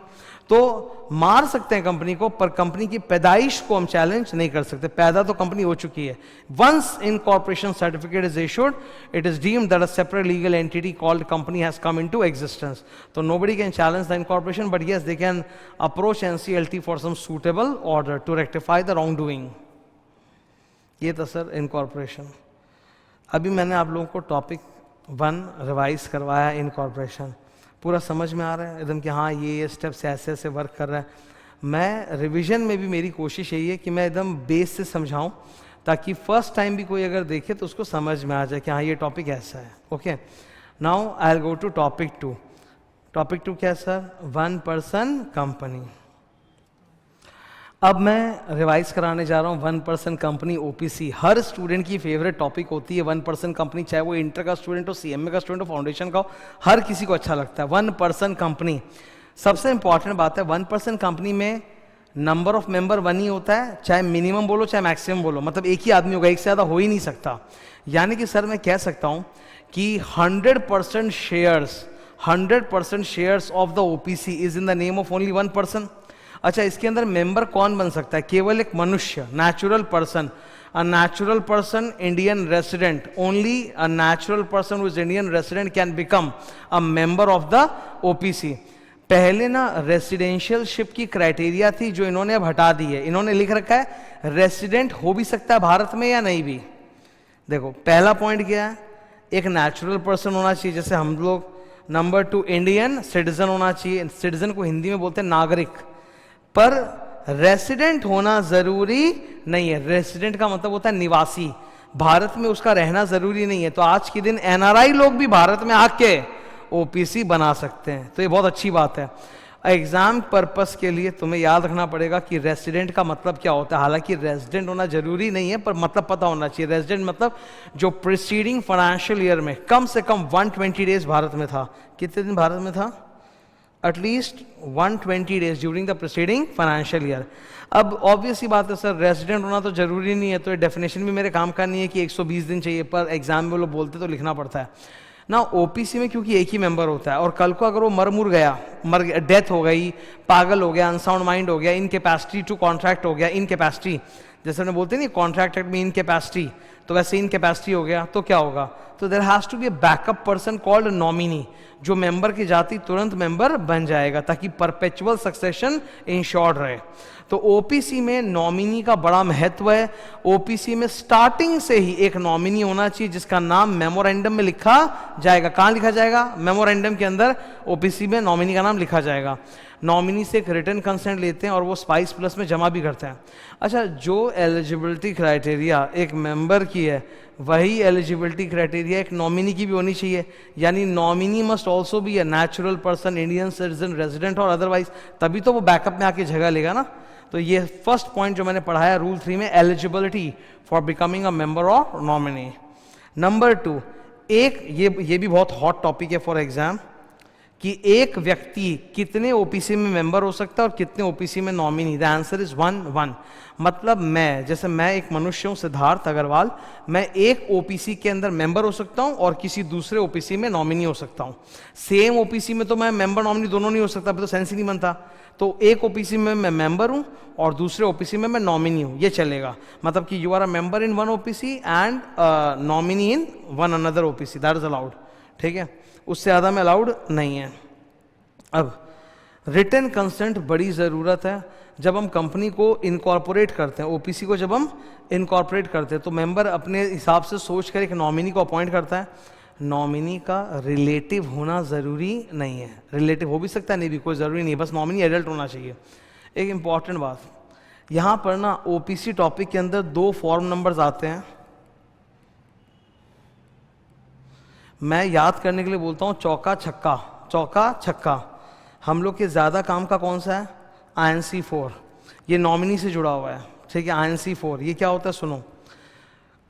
तो मार सकते हैं कंपनी को, पर कंपनी की पैदाइश को हम चैलेंज नहीं कर सकते, पैदा तो कंपनी हो चुकी है। Once incorporation certificate is issued, it is deemed that a separate legal entity called company has come into existence. तो nobody can challenge the incorporation, but yes they can approach NCLT for some suitable order to rectify the wrong doing. ये था सर इनकॉर्पोरेशन। अभी मैंने आप लोगों को टॉपिक 1 रिवाइज करवाया, इनकॉर्पोरेशन पूरा समझ में आ रहा है एकदम कि हाँ ये स्टेप्स ऐसे ऐसे वर्क कर रहा है। मैं रिवीजन में भी मेरी कोशिश यही है कि मैं एकदम बेस से समझाऊं, ताकि फर्स्ट टाइम भी कोई अगर देखे तो उसको समझ में आ जाए कि हाँ ये टॉपिक ऐसा है। Okay, now I will go to topic 2। Topic 2 क्या है सर, 1 पर्सन कंपनी। अब मैं रिवाइज कराने जा रहा हूँ 1 पर्सन कंपनी ओपीसी। हर स्टूडेंट की फेवरेट टॉपिक होती है 1 पर्सन कंपनी, चाहे वो इंटर का स्टूडेंट हो, सीएमए का स्टूडेंट हो, फाउंडेशन का हो, हर किसी को अच्छा लगता है 1 पर्सन कंपनी। सबसे इंपॉर्टेंट बात है 1 पर्सन कंपनी में नंबर ऑफ मेंबर 1 ही होता है, चाहे मिनिमम बोलो चाहे मैक्सिमम बोलो, मतलब एक ही आदमी होगा, एक से ज़्यादा हो ही नहीं सकता। यानी कि सर मैं कह सकता हूँ कि 100% shares of the OPC is in the name of only 1 person. अच्छा, इसके अंदर मेंबर कौन बन सकता है, केवल एक मनुष्य, natural person, a natural person Indian resident, only a natural person who is Indian resident can become a member of the OPC. पहले ना रेसिडेंशियलशिप की क्राइटेरिया थी जो इन्होंने अब हटा दी है, इन्होंने लिख रखा है रेसिडेंट हो भी सकता है भारत में या नहीं भी। देखो पहला पॉइंट क्या है, एक नेचुरल पर्सन होना चाहिए जैसे हम लोग। नंबर 2 इंडियन सिटीजन होना चाहिए, सिटीजन को हिंदी में बोलते हैं नागरिक, पर रेसिडेंट होना जरूरी नहीं है। रेसिडेंट का मतलब होता है निवासी, भारत में उसका रहना जरूरी नहीं है। तो आज के दिन एनआरआई लोग भी भारत में आके ओपीसी बना सकते हैं, तो ये बहुत अच्छी बात है। एग्जाम पर्पस के लिए तुम्हें याद रखना पड़ेगा कि रेसिडेंट का मतलब क्या होता है। हालांकि रेसिडेंट होना जरूरी नहीं है, पर मतलब पता होना चाहिए। रेसिडेंट मतलब जो प्रीसीडिंग फाइनेंशियल ईयर में कम से कम 120 डेज भारत में था। कितने दिन भारत में था, at least 120 days during the preceding financial year. अब ऑब्वियस ही बात है सर, रेसिडेंट होना तो जरूरी नहीं है, तो ये डेफिनेशन भी मेरे काम का नहीं है कि 120 दिन चाहिए, पर एग्जाम में वो लोग बोलते तो लिखना पड़ता है ना। ओपीसी में क्योंकि एक ही मेंबर होता है, और कल को अगर वो मर गया, डेथ हो गई, पागल हो गया, अनसाउंड माइंड हो गया, इनकैपेसिटी टू कॉन्ट्रैक्ट हो गया, इनकैपेसिटी जैसे हमने बोलते नहीं कॉन्ट्रैक्ट एक्ट में इनकैपेसिटी, तो वैसे इनकैपेसिटी हो गया तो क्या होगा, तो there has to be a backup person called nominee, जो मेंबर की जाति तुरंत मेंबर बन जाएगा ताकि परपेचुअल सक्सेशन इंश्योर्ड रहे। तो ओपीसी में नॉमिनी का बड़ा महत्व है। ओपीसी में स्टार्टिंग से ही एक नॉमिनी होना चाहिए जिसका नाम मेमोरेंडम में लिखा जाएगा। कहां लिखा जाएगा, मेमोरेंडम के अंदर ओपीसी में नॉमिनी का नाम लिखा जाएगा। नॉमिनी से एक रिटन कंसेंट लेते हैं और वो स्पाइस प्लस में जमा भी करते हैं। अच्छा, जो एलिजिबिलिटी क्राइटेरिया एक मेंबर की है वही एलिजिबिलिटी क्राइटेरिया एक नॉमिनी की भी होनी चाहिए। यानी nominee must also be a natural person, Indian citizen, resident और अदरवाइज, तभी तो वो बैकअप में आके जगह लेगा ना। तो ये फर्स्ट पॉइंट जो मैंने पढ़ाया रूल 3 में, eligibility for becoming a member of nominee. Number 2, एक ये भी बहुत हॉट टॉपिक है फॉर एग्जाम, कि एक व्यक्ति कितने ओपीसी में मेंबर हो सकता है और कितने ओपीसी में नॉमिनी। द आंसर इज 1 मतलब मैं, जैसे मैं एक मनुष्य हूं सिद्धार्थ अग्रवाल, मैं एक ओपीसी के अंदर मेंबर हो सकता हूं और किसी दूसरे ओपीसी में नॉमिनी हो सकता हूं। सेम ओपीसी में तो मैं मेंबर नॉमिनी दोनों नहीं हो सकता, तो सेंस ही नहीं बनता। तो एक ओपीसी में मैं मेंबर हूं और दूसरे ओपीसी में मैं नॉमिनी हूं, ये चलेगा। मतलब कि you are a member in one OPC and nominee in one another OPC, that is allowed. ठीक है, उससे ज़्यादा में अलाउड नहीं है। अब रिटन कंसेंट बड़ी ज़रूरत है जब हम कंपनी को इनकॉर्पोरेट करते हैं। ओपीसी को जब हम इनकॉर्पोरेट करते हैं तो मेंबर अपने हिसाब से सोच कर एक नॉमिनी को अपॉइंट करता है। नॉमिनी का रिलेटिव होना ज़रूरी नहीं है, रिलेटिव हो भी सकता है, नहीं भी, कोई ज़रूरी नहीं, बस नॉमिनी एडल्ट होना चाहिए। एक इम्पॉर्टेंट बात, यहाँ पर ना ओपीसी टॉपिक के अंदर 2 फॉर्म नंबर्स आते हैं। मैं याद करने के लिए बोलता हूँ चौका छक्का, चौका छक्का। हम लोग के ज़्यादा काम का कौन सा है? INC4, ये नॉमिनी से जुड़ा हुआ है। ठीक है, INC4 ये क्या होता है सुनो।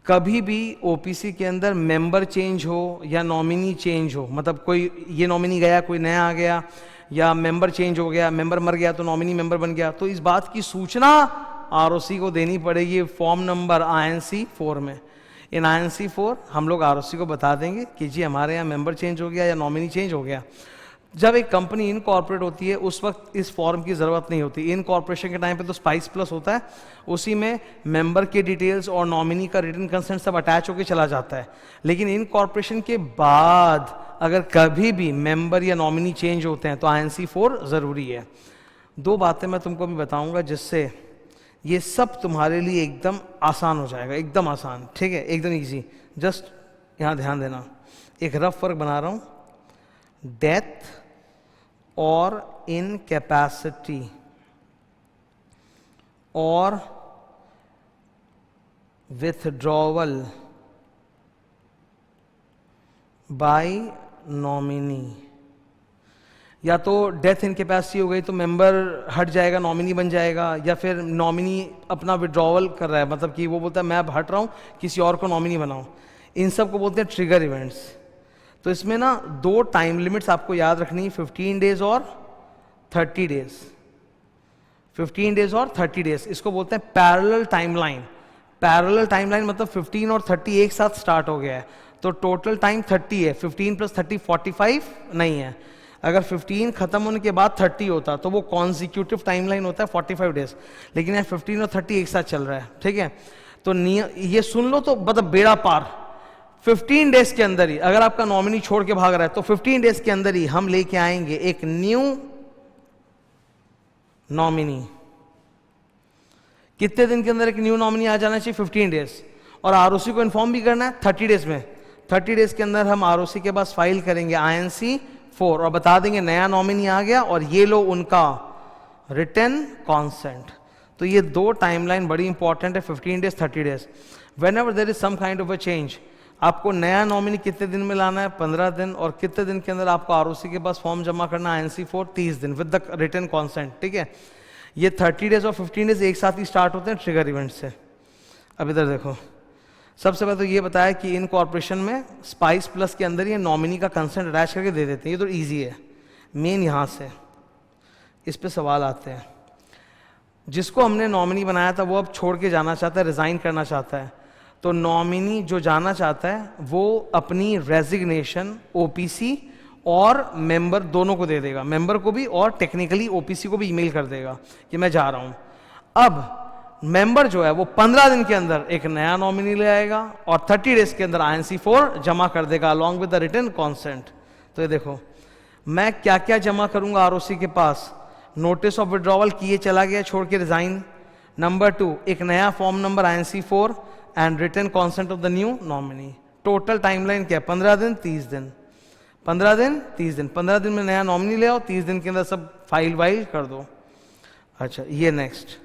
कभी भी ओपीसी के अंदर मेंबर चेंज हो या नॉमिनी चेंज हो, मतलब कोई ये नॉमिनी गया कोई नया आ गया, या मेंबर चेंज हो गया, मेंबर मर गया तो नॉमिनी मेंबर बन गया, तो इस बात की सूचना आरओसी को देनी पड़ेगी फॉर्म नंबर INC4 में। इन INC4 हम लोग आरओसी को बता देंगे कि जी हमारे यहाँ मेंबर चेंज हो गया या नॉमिनी चेंज हो गया। जब एक कंपनी इनकॉर्पोरेट होती है उस वक्त इस फॉर्म की ज़रूरत नहीं होती। इनकॉर्पोरेशन के टाइम पे तो स्पाइस प्लस होता है, उसी में मेंबर के डिटेल्स और नॉमिनी का रिटन कंसेंट सब अटैच होकर चला जाता है। लेकिन इनकॉर्पोरेशन के बाद अगर कभी भी मेंबर या नॉमिनी चेंज होते हैं तो INC4 ज़रूरी है। 2 बातें मैं तुमको भी बताऊंगा जिससे ये सब तुम्हारे लिए एकदम आसान हो जाएगा, एकदम आसान। ठीक है, एकदम ईजी। जस्ट यहाँ ध्यान देना, एक रफ वर्क बना रहा हूँ। डेथ और इनकैपेसिटी और विथड्रॉवल बाय नॉमिनी। या तो डेथ इनकैपेसिटी हो गई तो मेंबर हट जाएगा, नॉमिनी बन जाएगा, या फिर नॉमिनी अपना विड्रॉवल कर रहा है, मतलब कि वो बोलता है मैं अब हट रहा हूँ, किसी और को नॉमिनी बनाओ। इन सब को बोलते हैं ट्रिगर इवेंट्स। तो इसमें ना 2 टाइम लिमिट्स आपको याद रखनी है, 15 डेज और 30 डेज। 15 डेज और 30 डेज, इसको बोलते हैं पैरेलल टाइमलाइन। पैरेलल टाइमलाइन मतलब 15 और 30 एक साथ स्टार्ट हो गया है, तो टोटल टाइम 30 है। 15 + 30 45 नहीं है। अगर 15 खत्म होने के बाद 30 होता तो वो कॉन्जिक्यूटिव टाइमलाइन होता है 45 डेज, लेकिन यहाँ 15 और 30 एक साथ चल रहा है। ठीक है, तो ये सुन लो तो मतलब बेड़ा पार। 15 डेज के अंदर ही अगर आपका नॉमिनी छोड़ के भाग रहा है तो 15 डेज के अंदर ही हम लेके आएंगे एक न्यू नॉमिनी। कितने दिन के अंदर एक न्यू नॉमिनी आ जाना चाहिए? 15 डेज। और आरओसी को इन्फॉर्म भी करना है 30 डेज में। 30 डेज के अंदर हम आरओसी के पास फाइल करेंगे INC4 और बता देंगे नया नॉमिनी आ गया और ये लो उनका रिटन कॉन्सेंट। तो ये 2 टाइमलाइन बड़ी इंपॉर्टेंट है, 15 days 30 days. Whenever there is some kind of a change, आपको नया नॉमिनी कितने दिन में लाना है? 15 दिन। और कितने दिन के अंदर आपको आरओसी के पास फॉर्म जमा करना है? INC4 30 दिन विद द रिटन कॉन्सेंट। ठीक है, ये 30 डेज और 15 डेज एक साथ ही स्टार्ट होते हैं ट्रिगर इवेंट से। अब इधर देखो, सबसे पहले तो ये बताया कि इन कॉर्पोरेशन में स्पाइस प्लस के अंदर ये नॉमिनी का कंसेंट अटैच करके दे देते हैं, ये तो ईजी है। मेन यहाँ से इस पे सवाल आते हैं। जिसको हमने नॉमिनी बनाया था वो अब छोड़ के जाना चाहता है, रिजाइन करना चाहता है, तो नॉमिनी जो जाना चाहता है वो अपनी रेजिग्नेशन ओपीसी और मेंबर दोनों को दे देगा, मेंबर को भी और टेक्निकली ओपीसी को भी ईमेल कर देगा कि मैं जा रहा हूं। अब मेंबर जो है वो 15 दिन के अंदर एक नया नॉमिनी ले आएगा और 30 डेज के अंदर INC4 जमा कर देगा along with the written consent. तो ये देखो मैं क्या क्या जमा करूंगा आरओसी के पास। नोटिस ऑफ विड्रॉवल किए चला गया छोड़ के रिजाइन। नंबर 2 एक नया form number INC4 and written consent of the new nominee. Total timeline क्या है? 15 दिन 30 दिन। 15 दिन 30 दिन। 15 दिन में नया नॉमिनी ले आओ, 30 दिन के अंदर सब फाइल वाइल कर दो। अच्छा, ये नेक्स्ट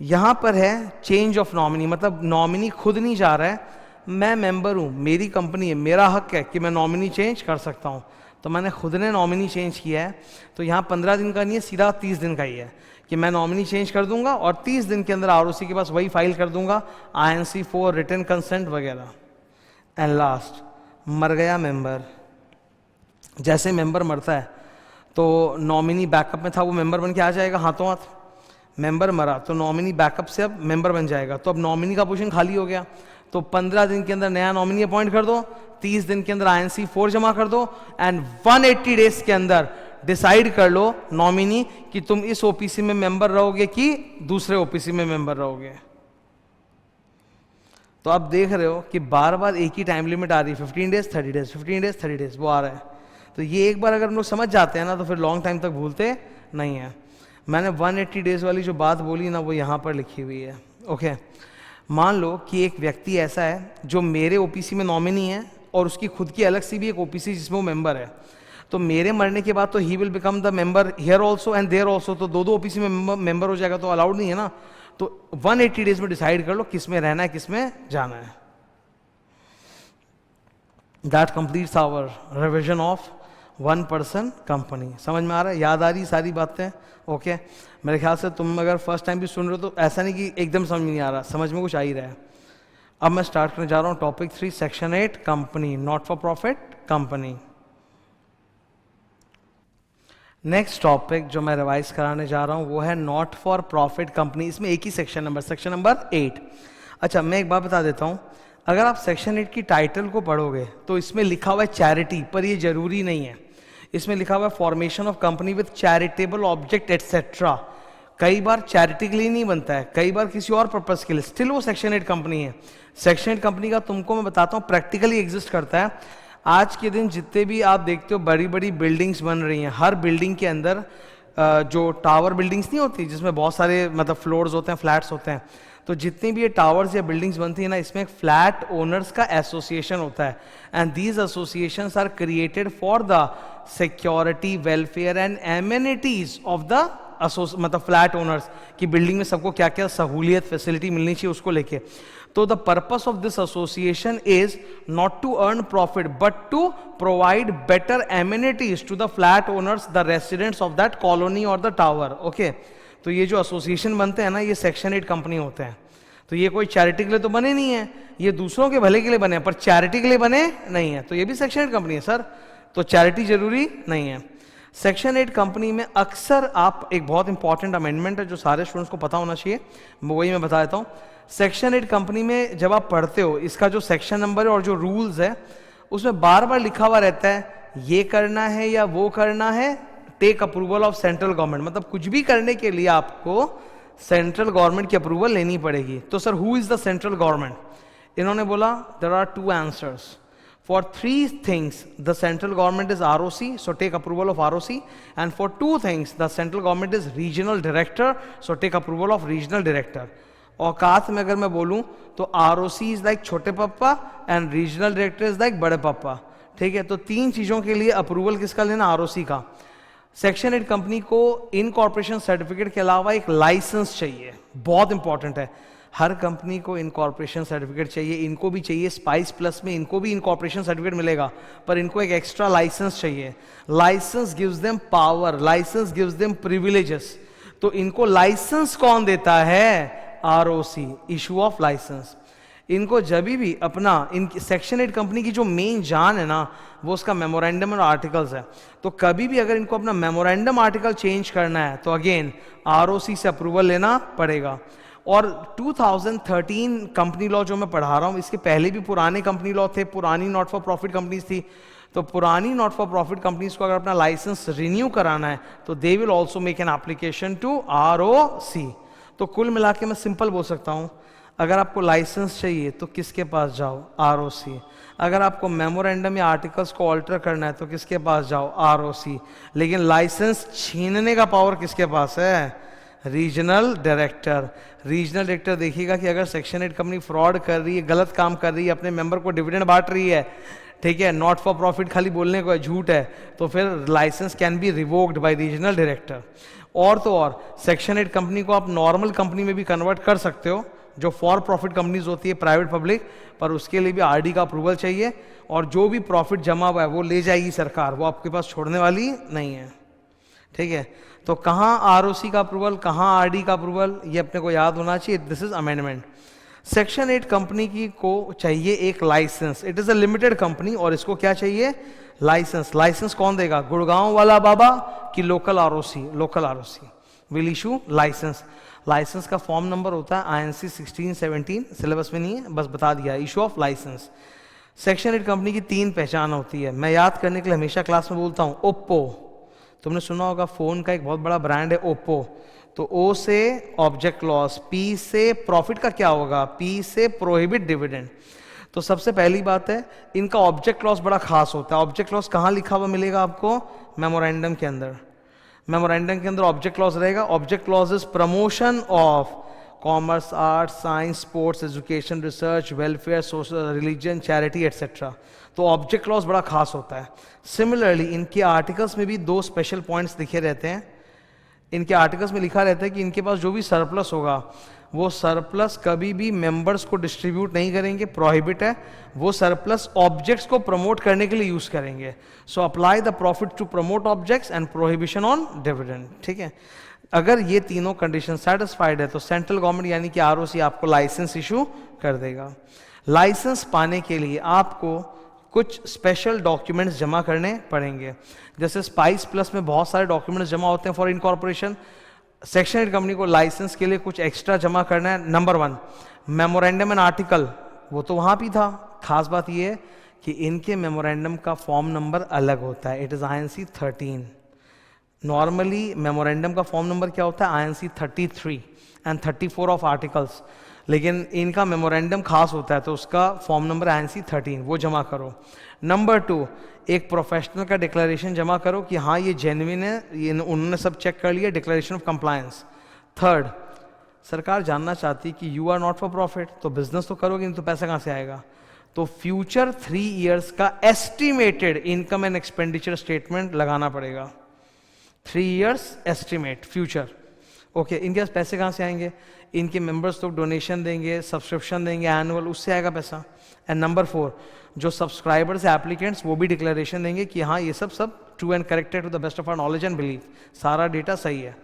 यहां पर है चेंज ऑफ नॉमिनी, मतलब नॉमिनी खुद नहीं जा रहा है, मैं मेंबर हूं, मेरी कंपनी है, मेरा हक है कि मैं नॉमिनी चेंज कर सकता हूं। तो मैंने खुद ने नॉमिनी चेंज किया है, तो यहाँ 15 दिन का नहीं है, सीधा 30 दिन का ही है कि मैं नॉमिनी चेंज कर दूंगा और 30 दिन के अंदर आरओसी के पास वही फाइल कर दूंगा, INC4 रिटन कंसेंट वगैरह। एंड लास्ट, मर गया मेंबर। जैसे मेंबर मरता है तो नॉमिनी बैकअप में था, वो मेंबर बन के आ जाएगा हाथों हाथ। मेंबर मरा तो नॉमिनी बैकअप से अब मेंबर बन जाएगा, तो अब नॉमिनी का पोजीशन खाली हो गया, तो 15 दिन के अंदर नया नॉमिनी अपॉइंट कर दो, 30 दिन के अंदर INC 4 जमा कर दो, एंड 180 डेज के अंदर डिसाइड कर लो नॉमिनी कि तुम इस OPC में मेंबर रहोगे कि दूसरे OPC में मेंबर रहोगे। तो आप देख रहे हो कि बार बार एक ही टाइम लिमिट आ रही है, 15 डेज 30 डेज 15 डेज 30 डेज वो आ रहा है। तो ये एक बार अगर हम लोग समझ जाते हैं ना तो फिर लॉन्ग टाइम तक भूलते नहीं है। मैंने 180 डेज वाली जो बात बोली ना वो यहाँ पर लिखी हुई है। ओके, मान लो कि एक व्यक्ति ऐसा है जो मेरे OPC में नॉमिनी है और उसकी खुद की अलग सी भी एक OPC जिसमें वो मेंबर है, तो मेरे मरने के बाद तो he will become the member here also and there also, तो दो OPC में मेंबर हो जाएगा, तो अलाउड नहीं है ना। तो 180 डेज में डिसाइड कर लो किस में रहना है किस में जाना है। That completes our revision of 1 person company. समझ में आ रहा है, याद आ रही सारी बातें? ओके, मेरे ख्याल से तुम अगर फर्स्ट टाइम भी सुन रहे हो तो ऐसा नहीं कि एकदम समझ में नहीं आ रहा, समझ में कुछ आ ही रहा है। अब मैं स्टार्ट करने जा रहा हूं topic 3 section 8 company, not for profit company. Next topic जो मैं रिवाइज कराने जा रहा हूं वो है नॉट फॉर प्रॉफिट कंपनी। इसमें एक ही सेक्शन नंबर 8। अच्छा, मैं एक बात बता देता हूं, अगर आप सेक्शन 8 की टाइटल को पढ़ोगे तो इसमें लिखा हुआ है चैरिटी, पर ये जरूरी नहीं है। इसमें लिखा हुआ है formation of company with charitable object etcetera. कई बार चैरिटी के लिए नहीं बनता है, कई बार किसी और पर्पस के लिए, स्टिल वो सेक्शन 8 कंपनी है। सेक्शन 8 कंपनी का तुमको मैं बताता हूँ प्रैक्टिकली एग्जिस्ट करता है। आज के दिन जितने भी आप देखते हो बड़ी बड़ी बिल्डिंग्स बन रही हैं, हर बिल्डिंग के अंदर जो टावर बिल्डिंग्स नहीं होती जिसमें बहुत सारे मतलब फ्लोर्स होते हैं, फ्लैट्स होते हैं, तो जितनी भी ये टावर्स या बिल्डिंग्स बनती है ना, इसमें एक फ्लैट ओनर्स का एसोसिएशन होता है, and these associations are created for the security, welfare and amenities of the मतलब फ्लैट ओनर्स की बिल्डिंग में सबको क्या क्या सहूलियत फैसिलिटी मिलनी चाहिए उसको लेके। तो the purpose of this association is not to earn profit but to provide better amenities to the flat owners, the residents of that colony और द टावर। ओके, तो ये जो एसोसिएशन बनते हैं ना, ये सेक्शन 8 कंपनी होते हैं। तो ये कोई चैरिटी के लिए तो बने नहीं है, ये दूसरों के भले के लिए बने हैं, पर चैरिटी के लिए बने नहीं है, तो ये भी सेक्शन 8 कंपनी है सर। तो चैरिटी जरूरी नहीं है। सेक्शन 8 कंपनी में अक्सर आप, एक बहुत इंपॉर्टेंट अमेंडमेंट है जो सारे स्टूडेंट्स को पता होना चाहिए, वही मैं बता देता हूँ। सेक्शन 8 कंपनी में जब आप पढ़ते हो, इसका जो सेक्शन नंबर है और जो रूल्स है उसमें बार बार लिखा हुआ रहता है ये करना है या वो करना है, take approval of central government, मतलब कुछ भी करने के लिए आपको सेंट्रल गवर्नमेंट की अप्रूवल लेनी पड़ेगी। तो sir who is the central government? इन्होंने बोला there are 2 answers for 3 things the central government is ROC, so take approval of ROC, and for 2 things the central government is regional director, so take approval of regional director। औकात में अगर मैं बोलूं तो ROC is like छोटे पप्पा and regional director is like बड़े पप्पा। ठीक है, तो 3 चीजों के लिए अप्रूवल किसका लेना? ROC का। सेक्शन 8 कंपनी को इनकॉर्पोरेशन सर्टिफिकेट के अलावा एक लाइसेंस चाहिए, बहुत इंपॉर्टेंट है। हर कंपनी को इनकॉर्पोरेशन सर्टिफिकेट चाहिए, इनको भी चाहिए। स्पाइस प्लस में इनको भी इनकॉर्पोरेशन सर्टिफिकेट मिलेगा, पर इनको एक एक्स्ट्रा लाइसेंस चाहिए। License gives them power, license gives them privileges. तो इनको लाइसेंस कौन देता है? ROC, issue of license. इनको जब भी अपना इन सेक्शन 8 कंपनी की जो मेन जान है ना, वो उसका मेमोरेंडम और आर्टिकल्स है। तो कभी भी अगर इनको अपना मेमोरेंडम आर्टिकल चेंज करना है तो अगेन ROC से अप्रूवल लेना पड़ेगा। और 2013 कंपनी लॉ जो मैं पढ़ा रहा हूं, इसके पहले भी पुराने कंपनी लॉ थे, पुरानी नॉट फॉर प्रॉफिट कंपनीज थी। तो पुरानी नॉट फॉर प्रॉफिट कंपनीज को अगर अपना लाइसेंस रिन्यू कराना है तो they will also make an application to ROC। तो कुल मिला के मैं सिंपल बोल सकता हूं, अगर आपको लाइसेंस चाहिए तो किसके पास जाओ? ROC। अगर आपको मेमोरेंडम या आर्टिकल्स को ऑल्टर करना है तो किसके पास जाओ? ROC। लेकिन लाइसेंस छीनने का पावर किसके पास है? Regional director. रीजनल डायरेक्टर देखिएगा कि अगर सेक्शन 8 कंपनी फ्रॉड कर रही है, गलत काम कर रही है, अपने मेंबर को डिविडेंड बांट रही है, ठीक है, नॉट फॉर प्रॉफिट खाली बोलने को है, झूठ है, तो फिर license can be revoked by regional director. और तो और सेक्शन 8 कंपनी को आप नॉर्मल कंपनी में भी कन्वर्ट कर सकते हो, जो फॉर प्रॉफिट कंपनीज होती है, प्राइवेट पब्लिक, पर उसके लिए भी RD का अप्रूवल चाहिए। और जो भी प्रॉफिट जमा हुआ है वो ले जाएगी सरकार, वो आपके पास छोड़ने वाली नहीं है। ठीक है, तो कहाँ ROC का अप्रूवल, कहाँ RD का अप्रूवल, ये अपने को याद होना चाहिए। This is amendment. Section 8 company की को चाहिए एक license, it is a limited company और इसको क्या चाहिए, लाइसेंस। लाइसेंस कौन देगा, गुड़गांव वाला बाबा कि local ROC, local ROC will issue license. License का फॉर्म नंबर होता है INC 1617, सिलेबस में नहीं है, बस बता दिया, issue of license. Section 8 company की 3 पहचान होती है, मैं याद करने के लिए हमेशा क्लास में बोलता हूँ। ओप्पो, तुमने सुना होगा फोन का एक बहुत बड़ा ब्रांड है ओप्पो, तो ओ से ऑब्जेक्ट लॉस, पी से प्रॉफिट का क्या होगा, पी से प्रोहिबिट डिविडेंड। तो सबसे पहली बात है, इनका ऑब्जेक्ट लॉस बड़ा खास होता है। ऑब्जेक्ट लॉस कहाँ लिखा हुआ मिलेगा आपको, मेमोरेंडम के अंदर। मेमोरेंडम के अंदर ऑब्जेक्ट लॉस रहेगा। Object loss is promotion of commerce, art, science, sports, education, research, welfare, social, religion, charity etcetera. तो ऑब्जेक्ट लॉस बड़ा खास होता है। सिमिलरली इनके आर्टिकल्स में भी 2 स्पेशल पॉइंट्स लिखे रहते हैं। इनके आर्टिकल्स में लिखा रहता है कि इनके पास जो भी सरप्लस होगा वो सरप्लस कभी भी मेंबर्स को डिस्ट्रीब्यूट नहीं करेंगे, प्रोहिबिट है। वो सरप्लस ऑब्जेक्ट्स को प्रमोट करने के लिए यूज करेंगे। So apply the profit to promote objects and prohibition on dividend. ठीक है, अगर ये तीनों कंडीशन सेटिस्फाइड है तो सेंट्रल गवर्नमेंट यानी कि आरओसी आपको लाइसेंस इशू कर देगा। लाइसेंस पाने के लिए आपको कुछ स्पेशल डॉक्यूमेंट्स जमा करने पड़ेंगे। जैसे स्पाइस प्लस में बहुत सारे डॉक्यूमेंट्स जमा होते हैं फॉर इनकॉर्पोरेशन। सेक्शन 8 कंपनी को लाइसेंस के लिए कुछ एक्स्ट्रा जमा करना है। नंबर 1 मेमोरेंडम एंड आर्टिकल, वो तो वहां भी था। खास बात ये है कि इनके मेमोरेंडम का फॉर्म नंबर अलग होता है, it is INC 13। Normally memorandum का फॉर्म नंबर क्या होता है, INC 33 एंड 34 ऑफ आर्टिकल्स, लेकिन इनका मेमोरेंडम खास होता है तो उसका फॉर्म नंबर INC 13, वो जमा करो। नंबर 2 एक प्रोफेशनल का डिक्लेरेशन जमा करो कि हाँ ये जेन्युइन है, ये उन्होंने सब चेक कर लिया, डिक्लेरेशन ऑफ कंप्लायंस। 3rd सरकार जानना चाहती कि you are not for profit, तो बिजनेस तो करोगे नहीं तो पैसा कहाँ से आएगा, तो फ्यूचर 3 इयर्स का estimated income and expenditure statement लगाना पड़ेगा। 3 इयर्स एस्टिमेट फ्यूचर। ओके, इनके पास पैसे कहाँ से आएंगे, इनके मेंबर्स तो डोनेशन देंगे, सब्सक्रिप्शन देंगे एनुअल, उससे आएगा पैसा। एंड नंबर 4 जो सब्सक्राइबर्स एप्लीकेंट्स वो भी डिक्लेरेशन देंगे कि हाँ ये सब true and corrected to the best of our knowledge and belief, सारा डेटा सही है।